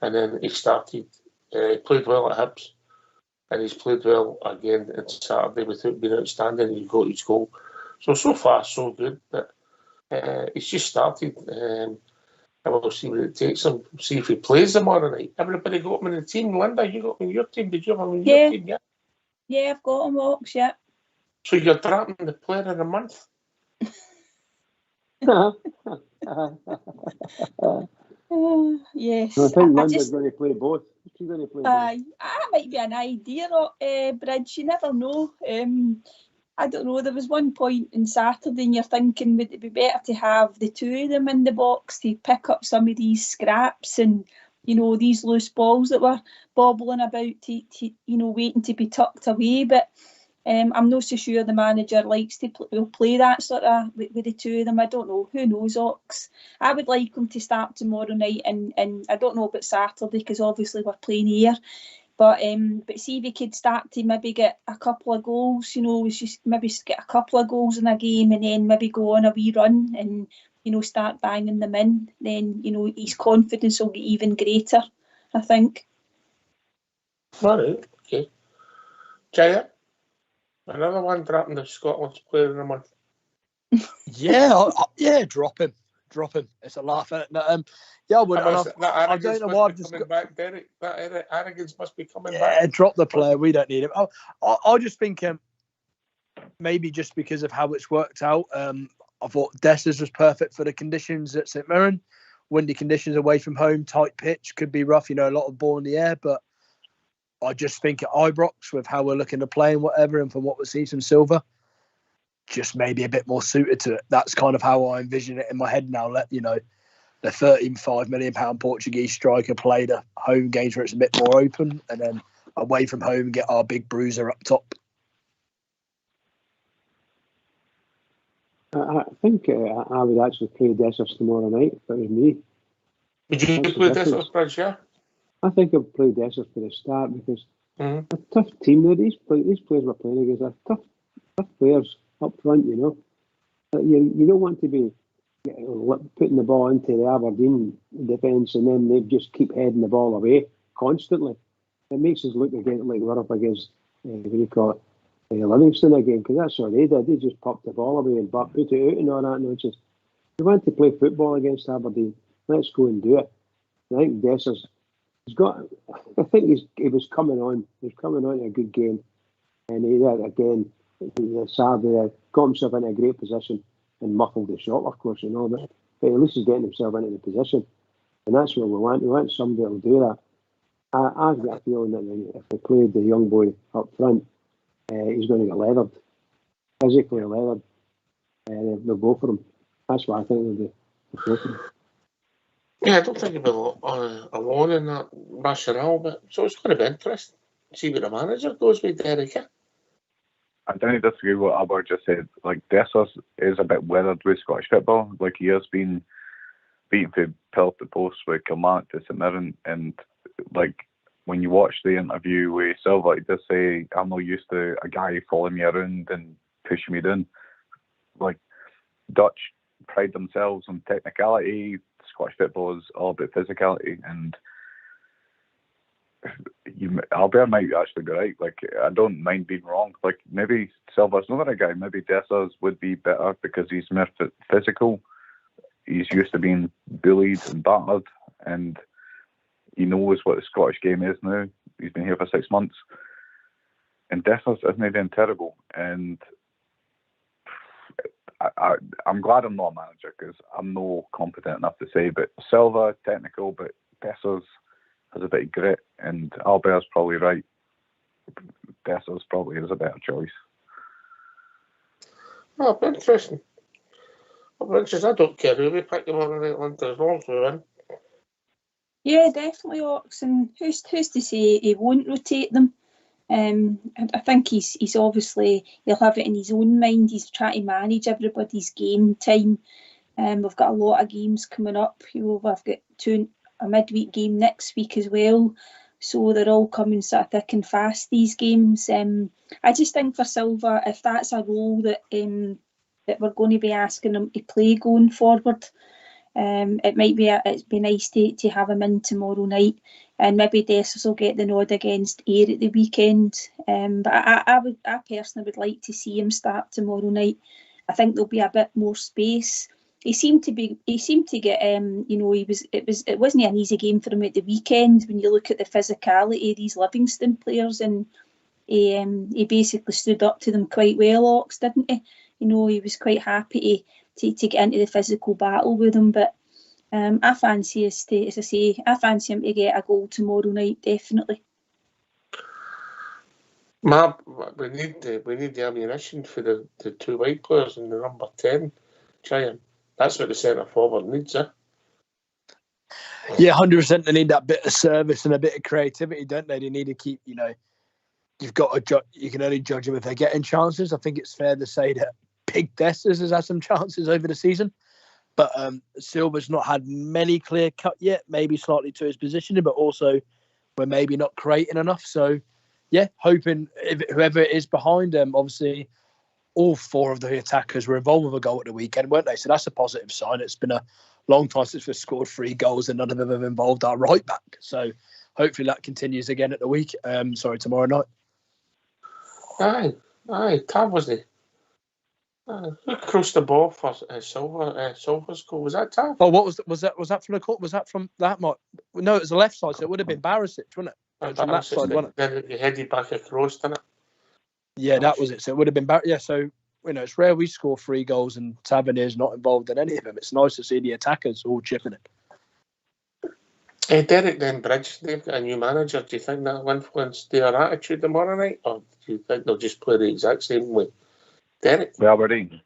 and then he started. He played well at Hibs, and he's played well again on Saturday without being outstanding. He got his goal, so far so good. But he's just started. And we'll see what it takes him. See if he plays tomorrow night. Everybody got him in the team. Linda, you got him in your team. Did you have him in your team yet? Yeah, I've got him, Ox, yeah. So you're dropping the player of the month? Yes. I think Linda's going to play both. She's going to play both. That might be an idea, Bridge. You never know. I don't know. There was one point in Saturday and you're thinking, would it be better to have the two of them in the box to pick up some of these scraps and, you know, these loose balls that were bobbling about to you know, waiting to be tucked away. But I'm not so sure the manager likes to play that sort of with the two of them. I don't know. Who knows, Ox? I would like them to start tomorrow night, and I don't know about Saturday because obviously we're playing here. But see if we could start to maybe get a couple of goals, you know, just maybe get a couple of goals in a game and then maybe go on a wee run and, you know, start banging them in. Then, you know, his confidence will get even greater, I think. All right, okay. Jaya, another one dropping the Scotland's player in the month. Yeah, drop him. It's a laugh at it. Yeah, but I don't know why I've just coming back, Derek. That arrogance must be coming back. Yeah, drop the player. We don't need him. I just think maybe just because of how it's worked out, I thought Dessers was perfect for the conditions at St Mirren. Windy conditions away from home, tight pitch, could be rough, a lot of ball in the air. But I just think at Ibrox, with how we're looking to play and whatever, and from what we see from Silva, just maybe a bit more suited to it. That's kind of how I envision it in my head now. Let the £35 million Portuguese striker play the home games where it's a bit more open, and then away from home get our big bruiser up top. I think I would actually play Dessers tomorrow night if it was me. Would you play Dessers, Bridge, yeah? I think I'd play Dessers for the start because a tough team there. These players we're playing against are tough players up front, You don't want to be putting the ball into the Aberdeen defence and then they just keep heading the ball away constantly. It makes us look again like we're up against Livingston again, because that's what they did. They just popped the ball away and put it out and all that nonsense. We want to play football against Aberdeen. Let's go and do it. I think Dessers, he was coming on. He was coming on to a good game, and he Saturday got himself into a great position and muffled the shot, of course, but at least he's getting himself into the position, and that's what we want. We want somebody who'll do that. I've got a feeling that if we played the young boy up front, he's going to get leathered, physically leathered. They'll go for him. That's what I think they'll do. Yeah, I don't think he'll be alone in that rationale, but so it's going to be interesting to see what the manager goes with, Derek. I don't disagree with what Albert just said. Like, Dessers is a bit weathered with Scottish football. Like, he has been beaten for pillar to post with Kilmarnock to St Mirren, and when you watch the interview with Silva, he does say, I'm not used to a guy following me around and pushing me down. Like, Dutch pride themselves on technicality. Scottish football is all about physicality, and Albert might actually be right. Like, I don't mind being wrong. Like, maybe Silva's not a guy. Maybe Dessers would be better because he's more physical. He's used to being bullied and battered, and he knows what the Scottish game is now. He's been here for 6 months. And Dessers isn't even terrible. And I'm glad I'm not a manager because I'm not competent enough to say. But Silva, technical, but Dessers has a bit of grit. And Albert's probably right. Dessers probably is a better choice. Oh, interesting. I don't care who we pick them on Atlanta as long as we win. Yeah, definitely, Ox. And who's to say he won't rotate them? I think he's obviously, he'll have it in his own mind. He's trying to manage everybody's game time. We've got a lot of games coming up. We've got a midweek game next week as well. So they're all coming sort of thick and fast, these games. I just think for Silva, if that's a role that we're going to be asking him to play going forward, it'd be nice to have him in tomorrow night, and maybe Dessers will get the nod against Ayr at the weekend. But I personally would like to see him start tomorrow night. I think there'll be a bit more space. He seemed to get it wasn't an easy game for him at the weekend when you look at the physicality of these Livingston players, and he basically stood up to them quite well, Ox, didn't he? He was quite happy to get into the physical battle with them. But I fancy him to get a goal tomorrow night, definitely. We need the ammunition for the two white players and the number 10. That's what the centre forward needs, eh? Yeah, 100%. They need that bit of service and a bit of creativity, don't they? They need to keep, you've got to you can only judge them if they're getting chances. I think it's fair to say that Big Dessers has had some chances over the season, but Silva's not had many clear cut yet, maybe slightly to his positioning, but also we're maybe not creating enough. So, yeah, hoping whoever it is behind them, obviously all four of the attackers were involved with a goal at the weekend, weren't they? So that's a positive sign. It's been a long time since we've scored 3 goals and none of them have involved our right back. So hopefully that continues again at the tomorrow night. Aye, Tav was the who crossed the ball for Silva's goal? Was that Tav? Oh, what was that from the court? Was that from that much? No, it was the left side, so it would have been Barisic, wouldn't it? It was from that side, wasn't it? Then he headed back across, didn't it? Yeah, that was it. So it would have been yeah. So it's rare we score 3 goals and Tavernier's not involved in any of them. It's nice to see the attackers all chipping it. Derek then Bridge, they've got a new manager. Do you think that will influence their attitude tomorrow night, or do you think they'll just play the exact same way? Derek? With Aberdeen.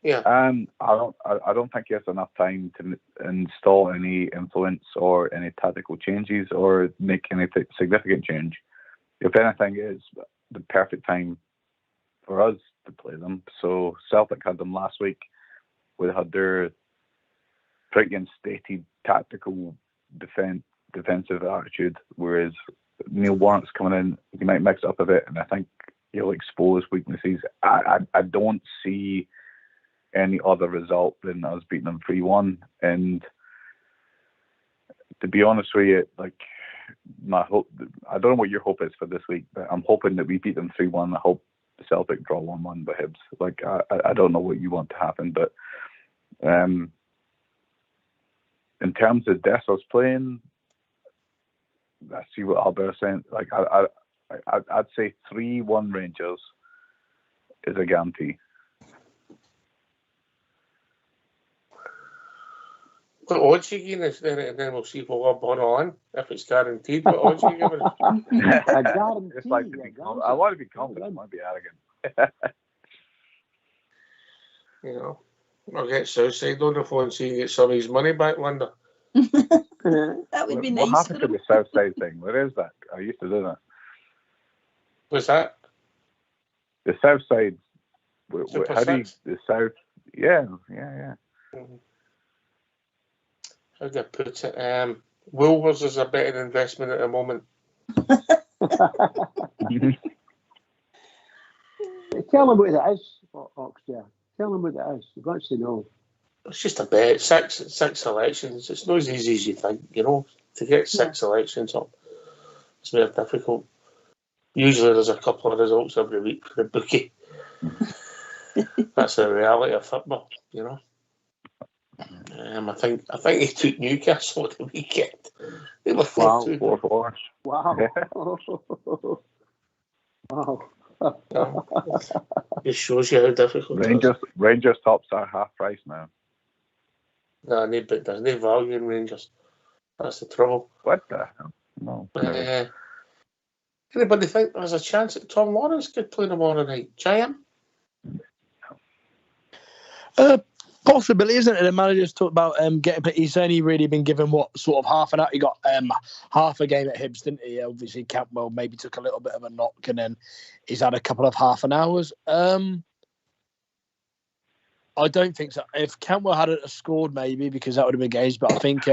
Yeah. I don't think he has enough time to install any influence or any tactical changes or make any significant change. If anything, it's the perfect time for us to play them. So Celtic had them last week. We had their pretty instated tactical defensive attitude, whereas Neil Warnock's coming in, he might mix it up a bit, and I think he'll expose weaknesses. I don't see any other result than us beating them 3-1, and to be honest with you, like, my hope, I don't know what your hope is for this week, but I'm hoping that we beat them 3-1. I hope Celtic draw 1-1 by Hibs. Like, I don't know what you want to happen, but in terms of Dessers playing, I see what Albert's saying. Like, I'd say 3-1 Rangers is a guarantee. What odds you giving us then, and then we'll see if we'll log on if it's guaranteed. What odds you giving us? A guarantee. It's like I want to be confident. I want to be arrogant. You know, I'll get Southside on the phone so you get some of his money back, Linda. That would be nice. What happened to the Southside thing? Where is that? I used to do that. What's that? The Southside. Super How do you, Six? the South? Yeah. Mm-hmm. How do I put it? Woolworths is a better investment at the moment. Tell him what it is, Oxter. Tell him what it is. He wants to know. It's just a bet. Six selections. It's not as easy as you think, you know. To get 6 selections up, it's very difficult. Usually there's a couple of results every week for the bookie. That's the reality of football, you know. I think he took Newcastle at the weekend. They were 4-2. 4-4. Wow. Wow. Just shows you how difficult it is. Rangers tops are half price now. No, but there's no value in Rangers. That's the trouble. What the hell? No. Anybody think there's a chance that Tom Lawrence could play tomorrow night? Giant? Possibly, isn't it? The manager's talked about getting. He's only really been given sort of half an hour. He got half a game at Hibs, didn't he? Obviously, Campbell maybe took a little bit of a knock, and then he's had a couple of half an hours. I don't think so. If Campbell hadn't scored, maybe, because that would have been games. But I think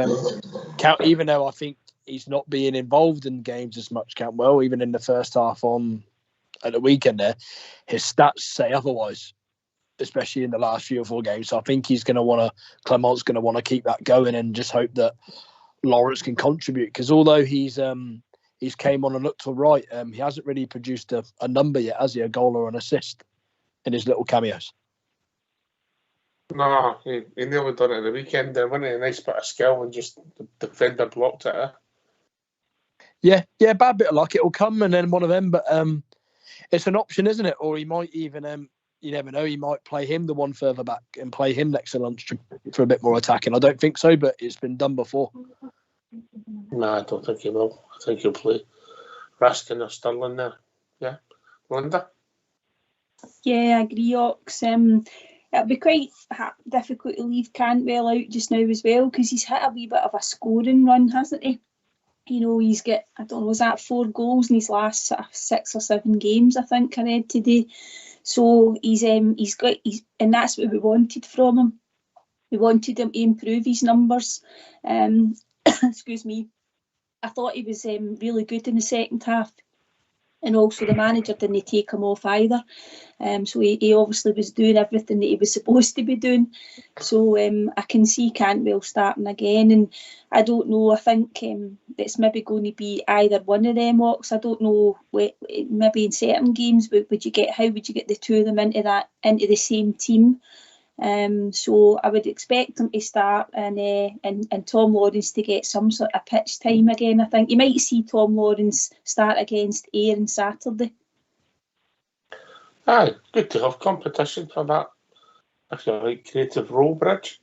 even though I think he's not being involved in games as much, Campbell, even in the first half at the weekend there, his stats say otherwise, especially in the last 3 or 4 games. So I think Clement's going to want to keep that going and just hope that Lawrence can contribute. Because although he's came on and looked all right, he hasn't really produced a number yet, has he? A goal or an assist in his little cameos. No, he nearly done it at the weekend. There wasn't a nice bit of skill and just the defender blocked it. Yeah, bad bit of luck. It'll come and then one of them. But it's an option, isn't it? Or he might even... you never know, he might play him the one further back and play him next to Lundstrom for a bit more attacking. I don't think so, but it's been done before. No, I don't think he will. I think he'll play Raskin or Sterling there. Yeah. Linda? Yeah, I agree, Ox. It'll be quite difficult to leave Cantwell out just now as well, because he's hit a wee bit of a scoring run, hasn't he? You know, he's got, I don't know, was that 4 goals in his last sort of 6 or 7 games, I think I read today. So he's got, and that's what we wanted from him. We wanted him to improve his numbers. Excuse me. I thought he was really good in the second half. And also the manager didn't take him off either. So he obviously was doing everything that he was supposed to be doing. So I can see Cantwell starting again. And I don't know, I think it's maybe going to be either one of them, Ox. I don't know, maybe in certain games, how would you get the two of them into the same team? So I would expect him to start and Tom Lawrence to get some sort of pitch time again. I think you might see Tom Lawrence start against Ayr on Saturday. Aye, good to have competition for that, if you like, creative role bridge.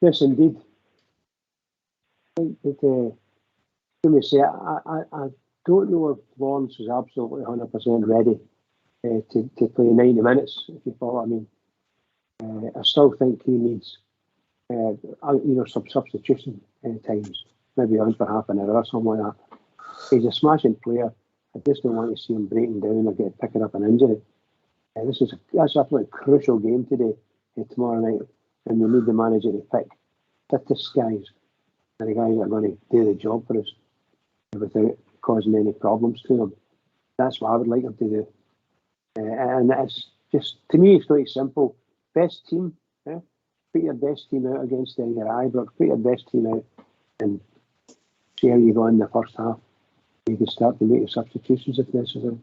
Yes, indeed. I think that, let me say, I don't know if Lawrence is absolutely 100% ready to play 90 minutes, if you follow what I mean. I still think he needs, some substitution times, maybe on for half an hour or something like that. He's a smashing player. I just don't want to see him breaking down or picking up an injury. That's absolutely crucial game today, tomorrow night, and we need the manager to pick fittest guys and the guys that are going to do the job for us without causing any problems to them. That's what I would like him to do. And it's just, to me, it's very simple. Best team, put your best team out against your Ibrox, put your best team out and see how you go in the first half. You can start to make your substitutions if necessary.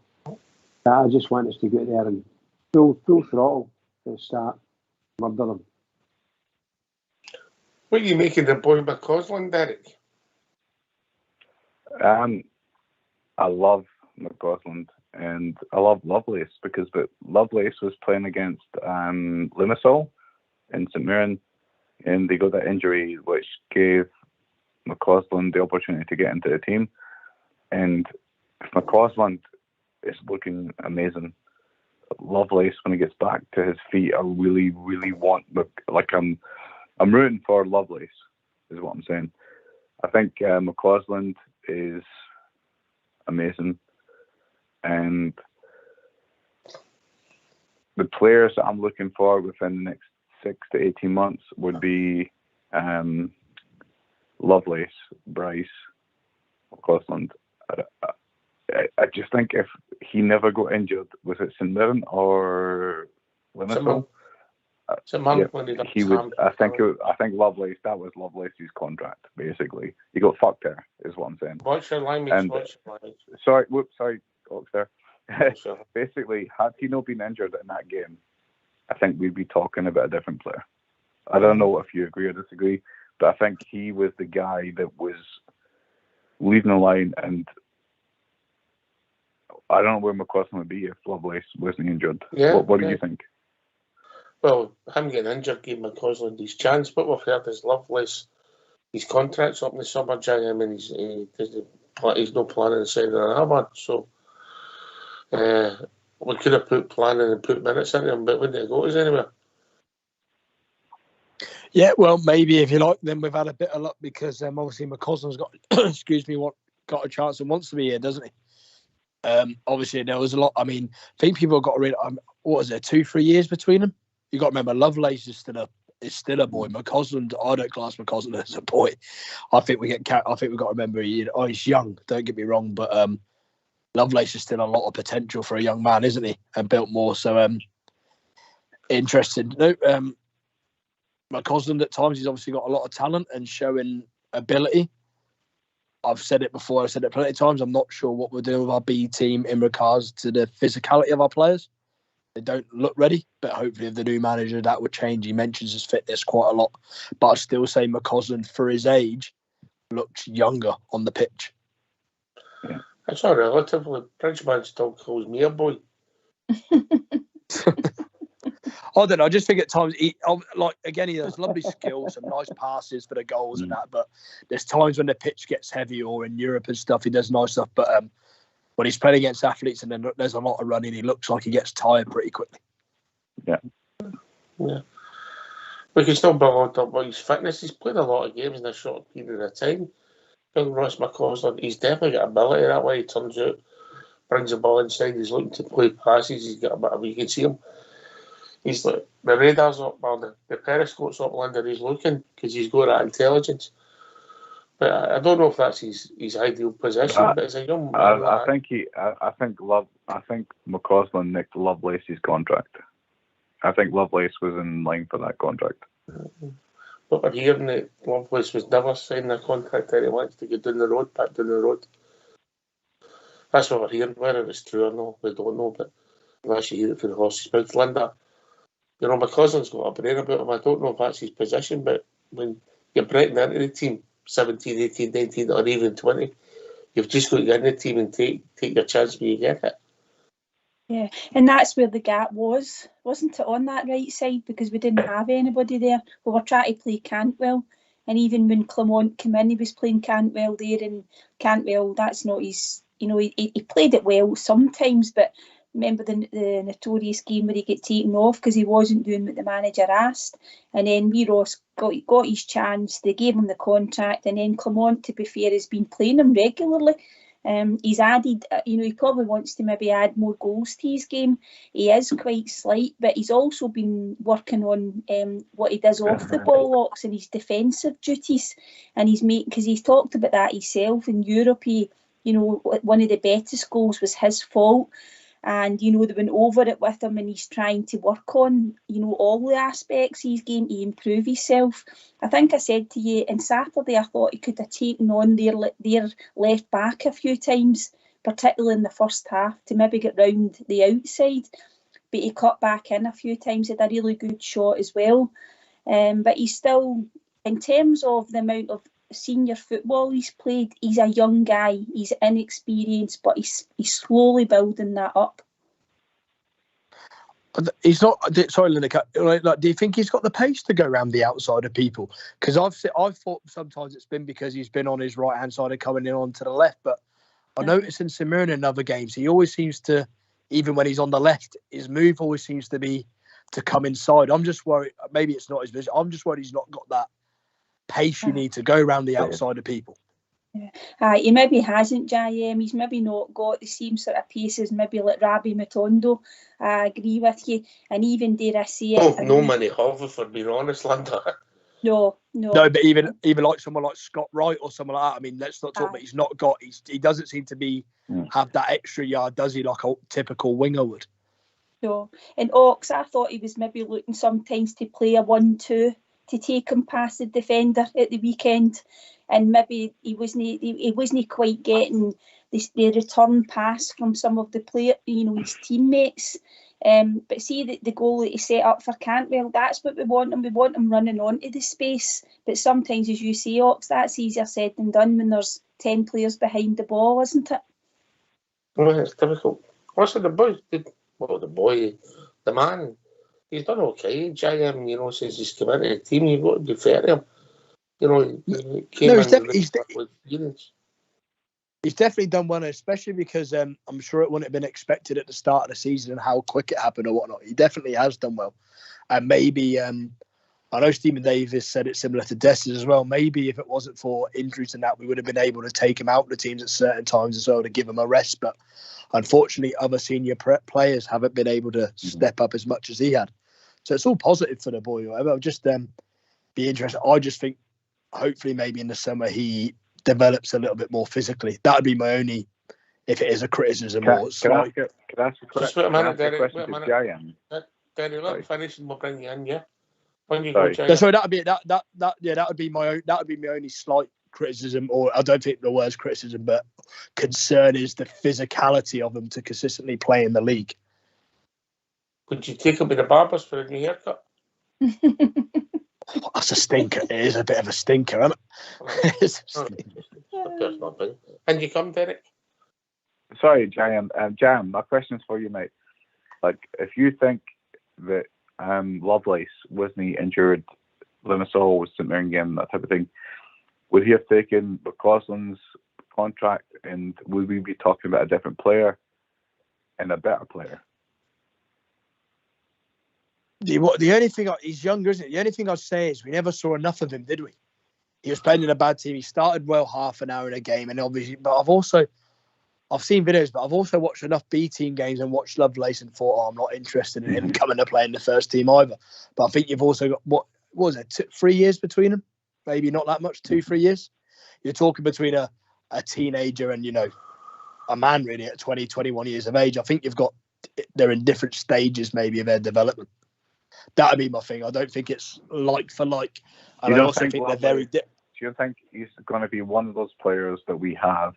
I just want us to get there and full throttle to start, murder them. What are you making the boy McCausland, Derek? I love McCausland and I love Lovelace because Lovelace was playing against Limassol in St Mirren and they got that injury which gave McCausland the opportunity to get into the team. And McCausland is looking amazing. Lovelace, when he gets back to his feet, I really, really want. I'm rooting for Lovelace, is what I'm saying. I think McCausland is amazing, and the players that I'm looking for within the next 6 to 18 months would be Lovelace, Bryce, McCausland. I just think if he never got injured, was it St Mirren or Limassol? He would. I think Lovelace. That was Lovelace's contract. Basically, he got fucked there. Is what I'm saying. What's your language? Sorry, Ox there. Basically, had he not been injured in that game, I think we'd be talking about a different player. I don't know if you agree or disagree, but I think he was the guy that was leading the line, and I don't know where McCausland would be if Lovelace wasn't injured. Yeah, what do you think? Well, him getting injured gave McCausland his chance, but we've heard his Lovelace, his contract's up in the summer, Jay. I mean, he's no planning on signing another one, so we could have put planning and put minutes into him, but wouldn't it go us anywhere? Yeah, well, maybe if you like, then we've had a bit of luck because obviously McCausland's got, got a chance and wants to be here, doesn't he? Obviously, there was a lot. I mean, I think people have got to read. What was there, 2-3 years between them? You got to remember, Lovelace is still a boy. McCausland, I don't class McCausland as a boy. I think we've got to remember, he's young. Don't get me wrong, but Lovelace is still a lot of potential for a young man, isn't he? And built more. So interesting. No, McCausland at times he's obviously got a lot of talent and showing ability. I've said it before, I've said it plenty of times. I'm not sure what we're doing with our B team in regards to the physicality of our players. They don't look ready, but hopefully with the new manager that would change. He mentions his fitness quite a lot, but I still say McCausland, for his age, looks younger on the pitch. Yeah. That's all relatively. Bridgeman still calls me a boy. I don't know. I just think at times, he has lovely skills, some nice passes for the goals and that. But there's times when the pitch gets heavy or in Europe and stuff, he does nice stuff. But when he's playing against athletes and then there's a lot of running, he looks like he gets tired pretty quickly. Yeah. We can still build up about his fitness. He's played a lot of games in a short period of time. Bill Ross McCausland, he's definitely got ability that way. He turns out, brings the ball inside. He's looking to play passes. He's got a bit of, you can see him. He's like, the radar's up, well, the periscope's up, Linda. He's looking because he's got that intelligence. But I don't know if that's his ideal position. But as a young man, I think McCausland nicked Lovelace's contract. I think Lovelace was in line for that contract. But we're hearing that Lovelace was never signing a contract that he wants to get back down the road. That's what we're hearing. Whether it's true or not, we don't know. But unless you hear it from the horse's mouth, Linda. McCausland's got a brain about him. I don't know if that's his position, but when you're breaking into the team, 17, 18, 19, or even 20, you've just got to get in the team and take your chance when you get it. Yeah, and that's where the gap was, wasn't it, on that right side, because we didn't have anybody there. We were trying to play Cantwell, and even when Clement came in, he was playing Cantwell there, and Cantwell, that's not his, he played it well sometimes, but remember the notorious game where he got taken off because he wasn't doing what the manager asked, and then Ross got his chance, they gave him the contract, and then Clement, to be fair, has been playing him regularly. He's added, he probably wants to maybe add more goals to his game. He is quite slight, but he's also been working on what he does off the ball, locks, and his defensive duties. And because he's talked about that himself in Europe. One of the Betis goals was his fault. And, they went over it with him, and he's trying to work on, all the aspects of his game to improve himself. I think I said to you on Saturday, I thought he could have taken on their left back a few times, particularly in the first half, to maybe get round the outside. But he cut back in a few times, had a really good shot as well. But he's still, in terms of the amount of senior football he's played, he's a young guy, he's inexperienced, but he's slowly building that up. He's not. Sorry, Lineker. Like, do you think he's got the pace to go around the outside of people? Because I've thought sometimes it's been because he's been on his right hand side and coming in onto the left. But I noticed in Smyrna in other games, he always seems to, even when he's on the left, his move always seems to be to come inside. I'm just worried. Maybe it's not his vision. I'm just worried he's not got that pace you need to go around the outside of people. Yeah. He maybe hasn't, JM. He's maybe not got the same sort of pace as maybe like Rabbi Matondo. I agree with you. And even dare I say it. No many have, for being honest, Linda. No. No, but even like someone like Scott Wright or someone like that. I mean, let's not talk about he's not got. He doesn't seem to have that extra yard, does he? Like a typical winger would. No. And Ox, I thought he was maybe looking sometimes to play a 1-2 to take him past the defender at the weekend, and maybe he wasn't quite getting the return pass from some of the player, his teammates. But see the goal that he set up for Cantwell, that's what we want him. We want him running onto the space. But sometimes, as you say, Ox, that's easier said than done when there's 10 players behind the ball, isn't it? Well, it's difficult. Also, the man, he's done okay. JM, since he's come into the team, you've got to be fair to him. He's definitely done well, especially because I'm sure it wouldn't have been expected at the start of the season and how quick it happened or whatnot. He definitely has done well. And maybe, I know Stephen Davis said it similar to Dess's as well. Maybe if it wasn't for injuries and that, we would have been able to take him out of the teams at certain times as well to give him a rest. But unfortunately, other senior players haven't been able to step up as much as he had. So it's all positive for the boy. I'll just be interested. I just think hopefully maybe in the summer he develops a little bit more physically. That would be my only, if it is a criticism. Can I ask a question? Just wait a minute, Derek. Wait a minute. Derek, let me finish and we'll bring you in, yeah? When you Sorry. go, Sorry, that would be my only slight criticism, or I don't think the word's criticism, but concern is the physicality of them to consistently play in the league. Would you take him to the barbers for a new haircut? That's a stinker. It is a bit of a stinker, isn't it? That's not big. And you come, Derek? Sorry, Jam. Jam, my question's for you, mate. Like, if you think that Lovelace wasn't injured, Limassol was St Mirren game, that type of thing, would he have taken McCausland's contract, and would we be talking about a different player and a better player? The only thing, he's younger, isn't it? The only thing I'd say is we never saw enough of him, did we? He was playing in a bad team. He started well half an hour in a game, and obviously, but I've seen videos, but I've also watched enough B team games and watched Lovelace and thought, I'm not interested in him coming to play in the first team either. But I think you've also got, what was it, 3 years between them? Maybe not that much, 2-3 years. You're talking between a teenager and, a man really at 20, 21 years of age. I think they're in different stages maybe of their development. That'd be my thing. I don't think it's like for like. And I also think they're very. Do you think he's going to be one of those players that we have,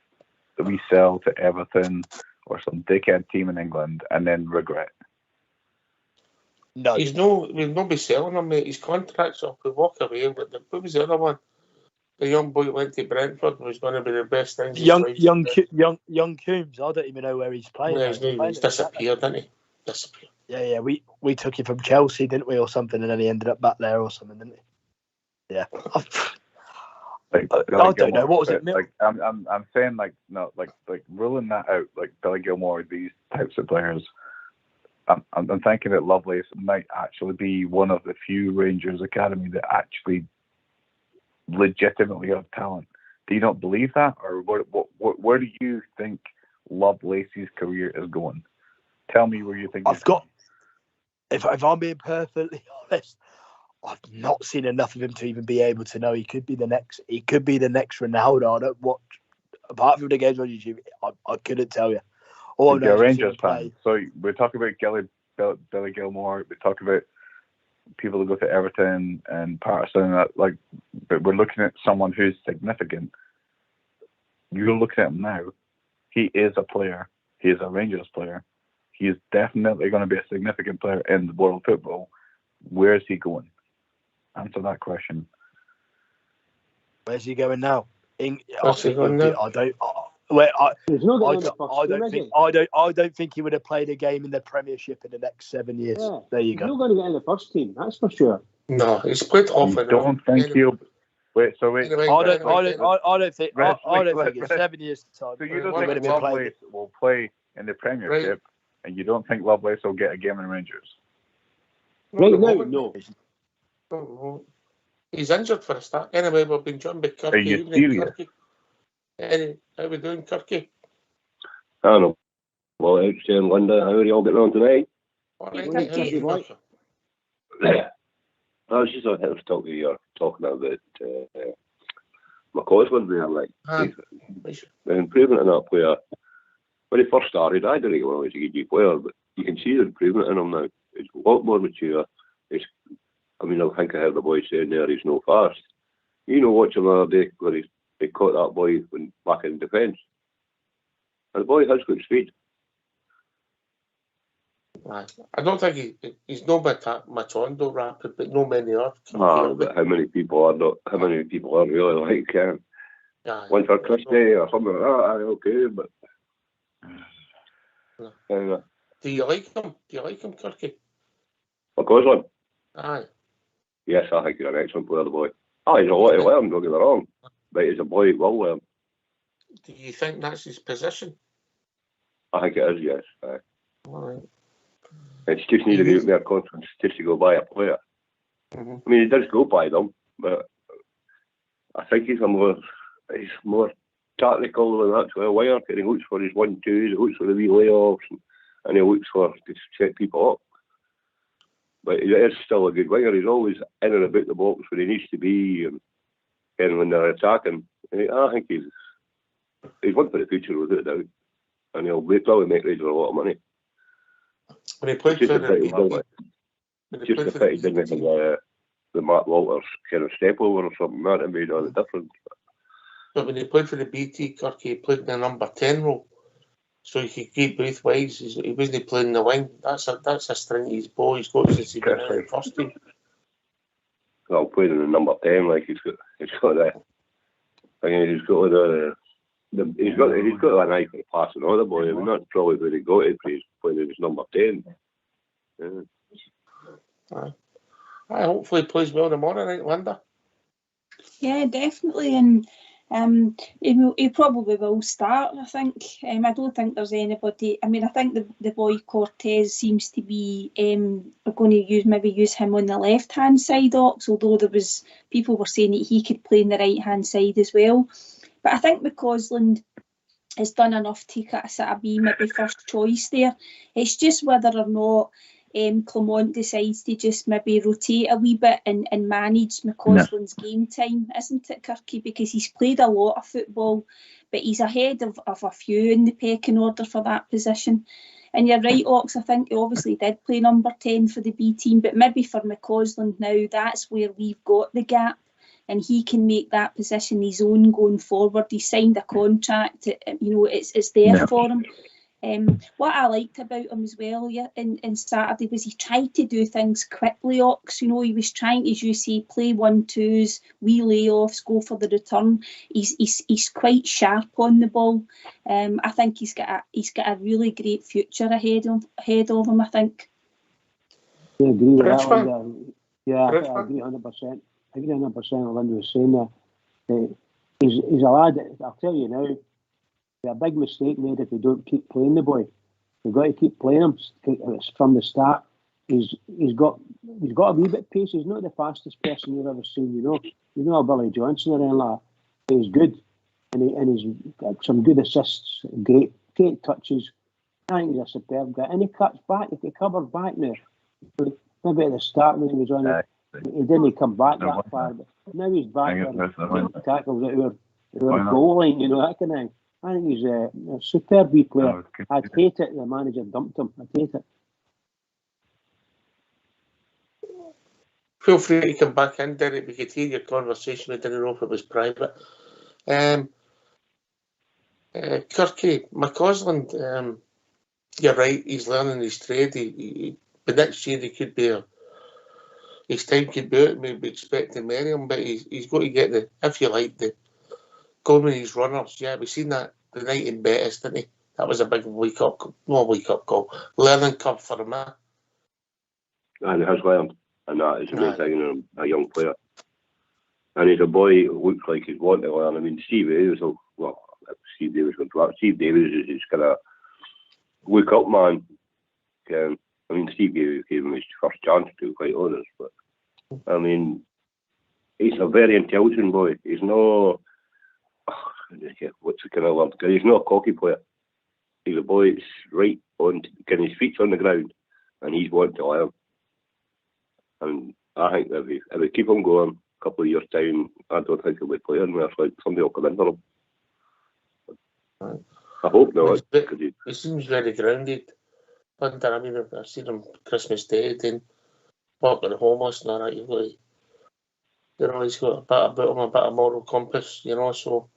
that we sell to Everton or some dickhead team in England and then regret? No. We'll not be selling him, mate. His contract's up. We walk away. But what was the other one? the young boy went to Brentford was going to be the best thing. Young Coombs. I don't even know where he's playing. Yeah, he's disappeared, didn't he? Disappeared. Yeah. We took him from Chelsea, didn't we, or something, and then he ended up back there or something, didn't he? Yeah. Like, I don't know. What was it? Like, I'm saying, like, no, like ruling that out, like Billy Gilmore, these types of players. I'm thinking that Lovelace might actually be one of the few Rangers academy that actually legitimately have talent. Do you not believe that, or where do you think Lovelace's career is going? Tell me where you think. If I'm being perfectly honest, I've not seen enough of him to even be able to know he could be the next. He could be the next Ronaldo. I don't watch apart from the games on YouTube. I couldn't tell you. All you're a Rangers fan. So we're talking about Billy Gilmore. We talk about people who go to Everton and Patterson. But we're looking at someone who's significant. You're looking at him now. He is a player. He is a Rangers player. He is definitely going to be a significant player in the world football. Where is he going? Answer that question. Where's he going now? I don't think he would have played a game in the Premiership in the next 7 years. Yeah. There you go. He's not going to get in the first team, that's for sure. No, he's played off. I don't think he'll. Wait. So wait. I don't think in 7 years' time. So you don't think Lovelace will play in the Premiership, and you don't think Lovelace will get a game in Rangers? Right now, no. He's injured for a start. Anyway, we've been joined by Kirky. Are you serious? How we doing, Kirky? I don't know. Well, Outstay and Linda, how are you all getting on tonight? All right, Kirky. I was just here to talk to you. Talking about McCausland there, like the improvement in that player. When he first started, I didn't think he was a good player, but you can see the improvement in him now. He's a lot more mature. I think I heard the boy saying there he's no fast. Watch him the other day where he caught that boy when back in defence. And the boy has good speed. I don't think he's not much on though rapid, but no many are. But how many people are really like one for Christie or something like that? Okay, but do you like him? Do you like him, Kirky? McCausland? Aye. Yes, I think he's an excellent player, the boy. He's a lot to learn, don't get me wrong. But he's a boy who will learn. Do you think that's his position? I think it is, yes. All right. It's just needed a bit more confidence just to go by a player. Mm-hmm. He does go by them, but I think he's more tactical than actually a winger. He looks for his 1-2s, he looks for the wee layoffs, and he looks for to set people up. But he is still a good winger. He's always in and about the box where he needs to be, and when they're attacking. I think he's one for the future without a doubt, and he'll probably make Rangers a lot of money. When he played for the he didn't have the Matt Walters kind of step over or something. That made all the difference. But when he played for the BT, Kirky, he played in the number 10 role. So he could keep both ways. He wasn't playing the wing. That's a string his boy. He's got since he's been in the first team. Well, playing in the number 10, like he's got that. He's got an eye for passing on the boy. That's probably where he got it. He's playing in his number 10. Yeah. Hopefully he plays well tomorrow night, Linda. Yeah, definitely, and he probably will start. I think. I don't think there's anybody. I think the boy Cortez seems to be we're going to use him on the left hand side, Ox. Although people were saying that he could play on the right hand side as well. But I think McCausland has done enough to be maybe first choice there. It's just whether or not Clement decides to just maybe rotate a wee bit and manage McCausland's game time, isn't it, Kirky? Because he's played a lot of football, but he's ahead of a few in the pecking order for that position. And you're right, Ox, I think he obviously did play number 10 for the B team, but maybe for McCausland now, that's where we've got the gap. And he can make that position his own going forward. He signed a contract, it's there for him. What I liked about him as well in Saturday was he tried to do things quickly, Ox. You know, he was trying, as you say, play 1-2s, wee layoffs, go for the return. He's quite sharp on the ball. I think he's got a really great future ahead of him, I think. I agree with that, Richmond. Linda. Yeah, I agree 100%. I agree 100% with Linda was saying there. He's a lad, I'll tell you now, a big mistake made if they don't keep playing the boy. They've got to keep playing him from the start. He's got a wee bit of pace. He's not the fastest person you've ever seen, you know. You know Billy Johnson or anything like that. But he's good. And he's got some good assists, great touches. I think he's a superb guy. And he cuts back, if he covers back now. Maybe at the start when he was on it, he didn't come back that far. But now he's back there, tackles at our goal line, you know, that kind of thing. I think he's a superb wee player. I'd hate it the manager dumped him. I'd hate it. Feel free to come back in, Derek. We could hear your conversation. I didn't know if it was private. Kirky, McCausland, you're right, he's learning his trade. But next year he could be his time could be out, maybe expecting Merriam, but he's got to get the going with his runners. Yeah, we've seen that the night in Betis, didn't he? That was a big wake-up call. Learning curve for him, eh? And he has learned, and that is a great thing in a young player. And he's a boy who looks like he's wanting to learn. I mean, Steve Davis is kind of wake-up man. I mean, Steve gave him his first chance, to be quite honest. But, I mean, he's a very intelligent boy. He's no... what's the kind of word? He's not a cocky player. He's a boy that's right on, getting his feet on the ground, and he's wanting to learn. And I think if we keep him going a couple of years' time, I don't think he'll be playing where like somebody will come in for him. I hope not. He seems very grounded. I mean, I've seen him Christmas Day then walking the homeless and all that. You've got to, you know, he's got a bit about him, a bit of moral compass, you know, so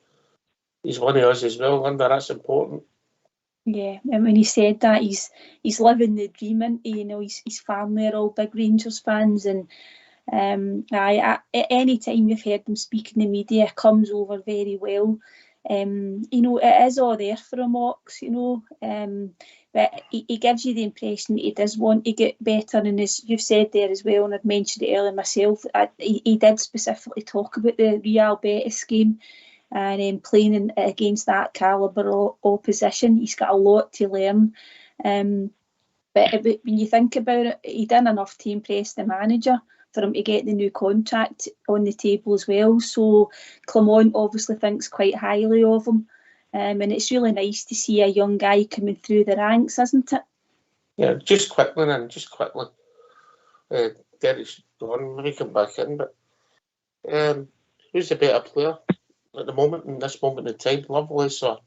he's one of us as well, Linda. That's important. Yeah, and when he said that, he's living the dream, isn't he? You know, his family are all big Rangers fans, and any time you've heard him speak in the media, comes over very well. You know, it is all there for him, Ox, you know, but he gives you the impression that he does want to get better, and as you've said there as well, and I'd mentioned it earlier myself, he did specifically talk about the Real Betis game and playing against that calibre of opposition. He's got a lot to learn, but when you think about it, he done enough to impress the manager for him to get the new contract on the table as well. So Clement obviously thinks quite highly of him, and it's really nice to see a young guy coming through the ranks, isn't it? Yeah, just quickly. Derek's gone, maybe come back in, but who's the better player at the moment, in this moment in time? Lovelace or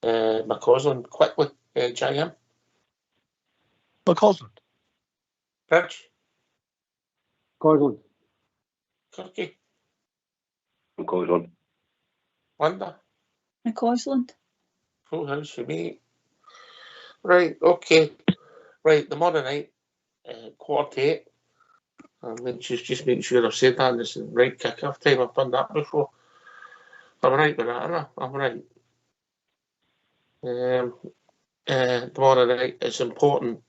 McCausland? Quickly, JM? McCausland. Rich? McCausland. Kirky? McCausland. Linda? McCausland. Full house for me. Right, okay. Right, tomorrow night, 8:15. I'm just making sure I've said that. It's the right kick-off time. I've done that before. I'm right with that, aren't I? I'm right. Tomorrow night, it's important.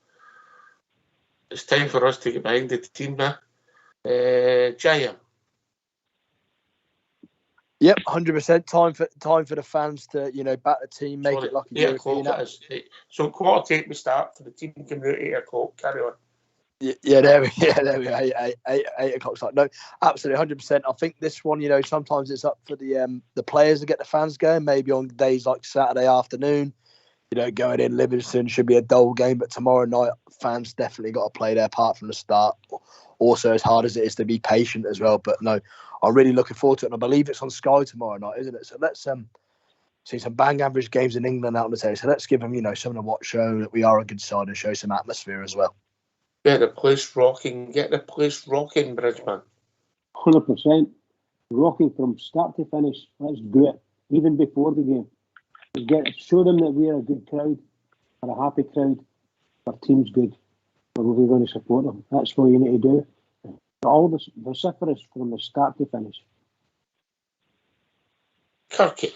It's time for us to get behind the team now. Jaya. Yep, 100%. Time for the fans to, you know, back the team, make it like a European. So 8:15 we start for the team coming out at 8 o'clock. Carry on. Yeah, there we go. 8 o'clock start. No, absolutely, 100%. I think this one, you know, sometimes it's up for the players to get the fans going. Maybe on days like Saturday afternoon, you know, going in Livingston should be a dull game, but tomorrow night fans definitely got to play their part from the start. Also, as hard as it is to be patient as well. But no, I'm really looking forward to it, and I believe it's on Sky tomorrow night, isn't it? So let's see some bang average games in England out on the telly. So let's give them, you know, something to watch, show that we are a good side, and show some atmosphere as well. Get the place rocking, Bridgeman. 100%. Rocking from start to finish. Let's do it. Even before the game. Show them that we're a good crowd. for a happy crowd, for teams good, or are we going to support them? That's what you need to do. All this vociferous from the start to finish. Kirky.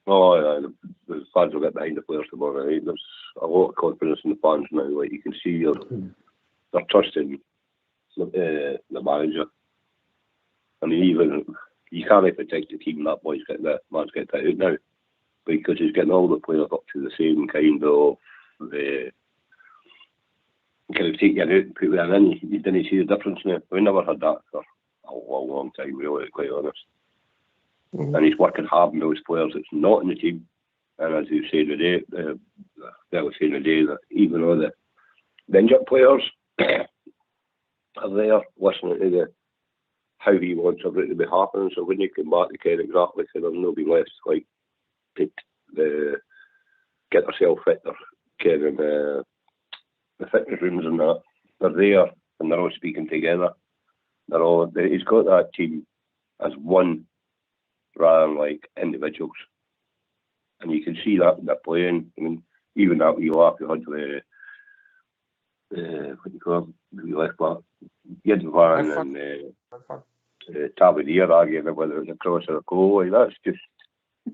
Oh, yeah, the fans will get behind the players tomorrow night. There's a lot of confidence in the fans now. Like you can see, they're trusting the manager. I mean, even you can't protect the team. That man's getting out now because he's getting all the players up to the same kind of take you out and put them in. You didn't see the difference now. We never had that for a long time, really, quite honest. Mm-hmm. And he's working hard on those players that's not in the team. And as you say today, that was saying today that even though the injured players are there listening to how he wants everything to be happening. So when you come back to care exactly, so there's no be less like get yourself fit or care in the fitness rooms and that. They're there and they're all speaking together. He's got that team as one rather than like individuals. And you can see that they're playing. I mean, even that wee laugh you had with what do you call him? The left back, Yedvan and Tavernier arguing whether it's a cross or a goal. Like, that's just,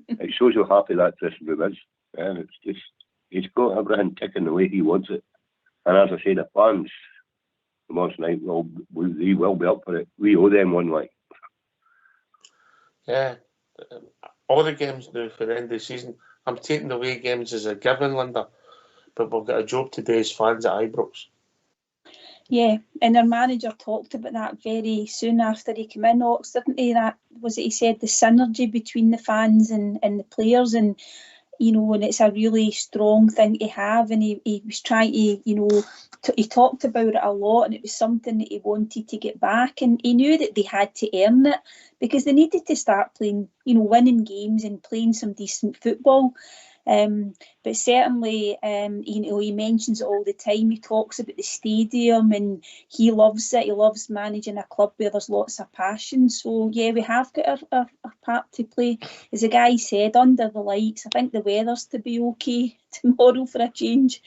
it shows how happy that dressing room is. And it's just, he's got everything ticking the way he wants it. And as I say, the fans last night, they will be up for it. We owe them one, like. Yeah. All the games now for the end of the season, I'm taking away games as a given, Linda, but we've got a job today as fans at Ibrox. Yeah, and their manager talked about that very soon after he came in, Ox, didn't he? That was it. He said the synergy between the fans and the players, and you know, and it's a really strong thing to have. And he was trying to, you know, he talked about it a lot, and it was something that he wanted to get back. And he knew that they had to earn it because they needed to start playing, you know, winning games and playing some decent football. But certainly, you know, he mentions it all the time. He talks about the stadium and he loves it. He loves managing a club where there's lots of passion. So, yeah, we have got our part to play. As the guy said, under the lights, I think the weather's to be okay tomorrow for a change.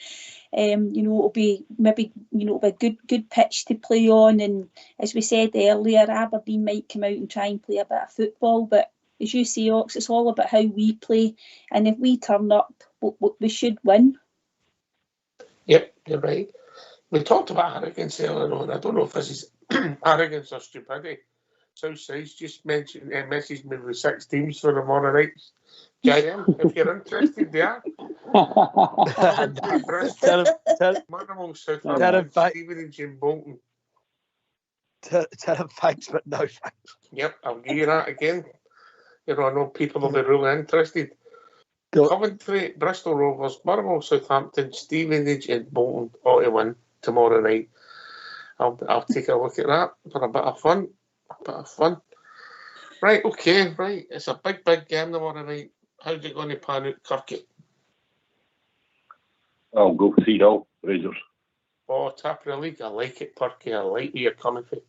You know, it'll be maybe, you know, a good pitch to play on. And as we said earlier, Aberdeen might come out and try and play a bit of football, but as you say, Ox, it's all about how we play, and if we turn up, we should win. Yep, you're right. We talked about arrogance earlier on. I don't know if this is arrogance or stupidity. Southside's just messaged me with 6 teams for tomorrow night. JM, if you're interested, there. Motherwell, Southampton, Stevenage and Bolton. Tell them thanks, but no thanks. Yep, I'll give you that again. You know, I know people will be really interested. Coventry, Bristol Rovers, Motherwell, Southampton, Stevenage and Bolton all to win tomorrow night. I'll take a look at that for a bit of fun. Right, okay, right. It's a big game tomorrow night. How's it going to pan out, Kirky? I'll go 3-0, Rangers. Oh, top of the league. I like it, Turkey. I like where you're coming from.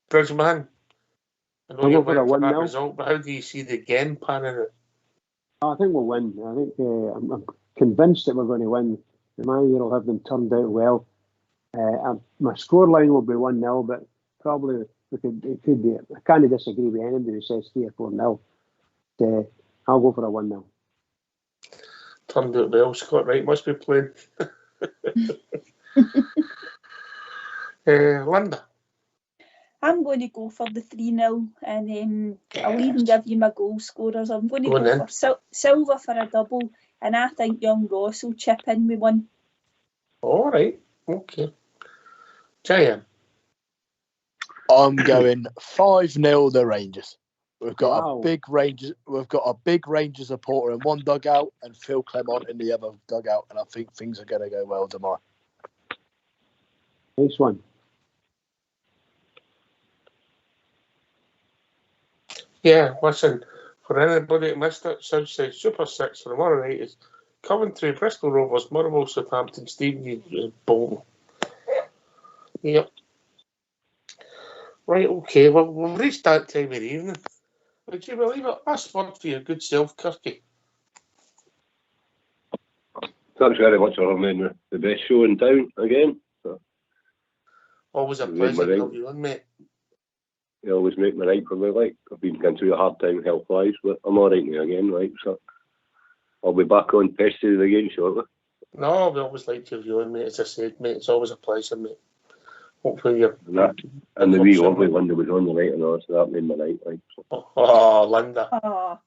Bridgeman, I know you're waiting for that result, but how do you see the game panning out? I think we'll win. I think I'm convinced that we're going to win. The manager will have them turned out well. My scoreline will be 1-0, but probably it could be. I can't disagree with anybody who says 3 or 4-0. I'll go for a 1-0. Turned out well, Scott Wright must be playing. Linda? I'm going to go for the 3-0, and I'll even give you my goal scorers. I'm going to go for Silva for a double, and I think young Ross will chip in with one. All right, okay. Jayam? I'm going 5-0 the Rangers. We've got a big Rangers supporter in one dugout and Phil Clement in the other dugout, and I think things are going to go well tomorrow. Nice one. Yeah, listen, for anybody that missed it, Southside Super 6 for tomorrow night is Coventry, Bristol Rovers, Motherwell, Southampton, Stevenage, Bolton. Yep. Right, okay, well, we've reached that time of the evening. Would you believe it? Last word for your good self, Kirky. Thanks very much for having me. The best show in town again. So, always a pleasure to have you on, mate. You always make me right for me, like. I've been going through a hard time health-wise, but I'm all right now again, right? So I'll be back on pestered again shortly. No, we always like to have you on, mate. As I said, mate, it's always a pleasure, mate. Hopefully you're... And the wee lovely Linda was on the night and all, so that made me right, like. So. Oh, Linda. Oh.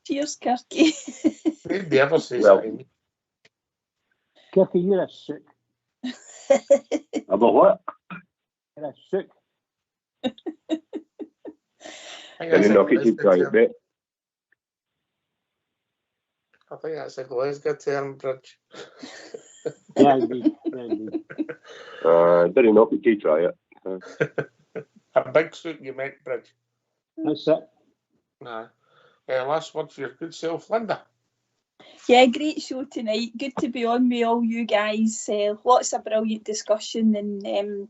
Cheers, Kirky. Nobody ever says that to me. Kirky, you're a sook. About what? You're a sook. Can you knock it to try it, mate? I think that's a Glasgow term, Bridge. Yeah, indeed. Yeah, indeed. Didn't knock it to try it. A big suit, you meant, Bridge. That's it. Nah. Last word for your good self, Linda. Yeah, great show tonight. Good to be on with all you guys. Lots of brilliant discussion, and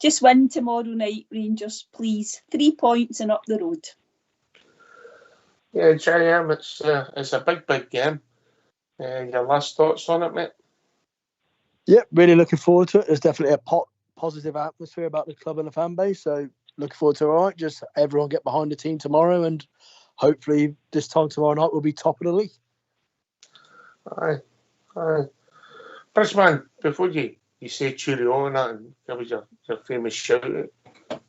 just win tomorrow night, Rangers, please. 3 points and up the road. Yeah, JM, it's a big game. Your last thoughts on it, mate? Yep, really looking forward to it. There's definitely a positive atmosphere about the club and the fan base, so looking forward to it. All right, just everyone get behind the team tomorrow, and hopefully this time tomorrow night we'll be top of the league. Aye. Bridgeman, before you say cheerio and that, and that was your famous shout out,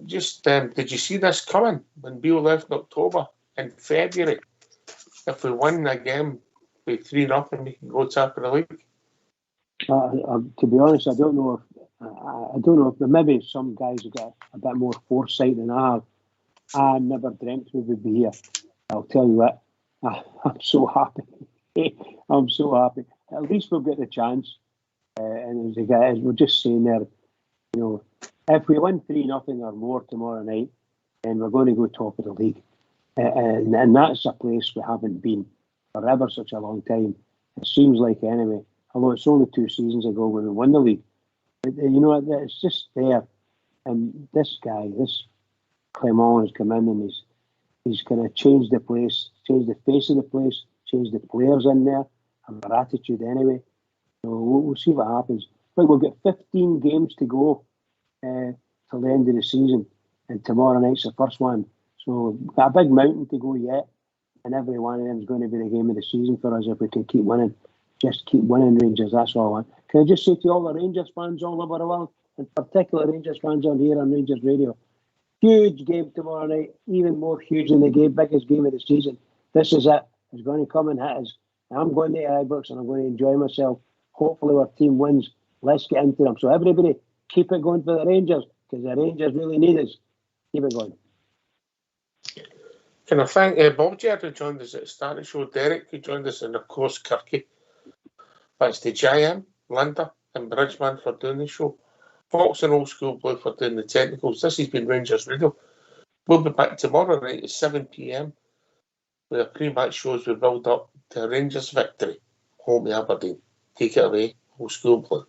just did you see this coming when Beale left in October? In February, if we win a game by 3-0, we can go top of the league. To be honest, I don't know if maybe some guys have got a bit more foresight than I have. I never dreamt we would be here. I'll tell you what, I'm so happy. I'm so happy. At least we'll get the chance. And as we're just saying there, if we win 3-0 or more tomorrow night, then we're going to go top of the league. And that's a place we haven't been for ever such a long time. It seems like anyway, although it's only 2 seasons ago when we won the league. But, it's just there. And this guy, this Clement has come in and he's kind of changed the place, changed the face of the place, changed the players in there and their attitude anyway. So we'll see what happens. But we've got 15 games to go till the end of the season. And tomorrow night's the first one. So we've got a big mountain to go yet, and every one of them is going to be the game of the season for us if we can keep winning. Just keep winning, Rangers, that's all I want. Can I just say to all the Rangers fans all over the world, and particularly Rangers fans on here on Rangers Radio, huge game tomorrow night, even more huge than the biggest game of the season. This is it. It's going to come and hit us. I'm going to Ibrox and I'm going to enjoy myself. Hopefully our team wins. Let's get into them. So everybody, keep it going for the Rangers, because the Rangers really need us. Keep it going. Can I thank Bob Jared who joined us at the start of the show, Derek who joined us, and of course Kirky. Thanks to JM, Linda and Bridgeman for doing the show. Fox and Old School Blue for doing the technicals. This has been Rangers Radio. We'll be back tomorrow night at 7 p.m. with our pre-match shows we build up to a Rangers victory home to Aberdeen. Take it away, Old School Blue.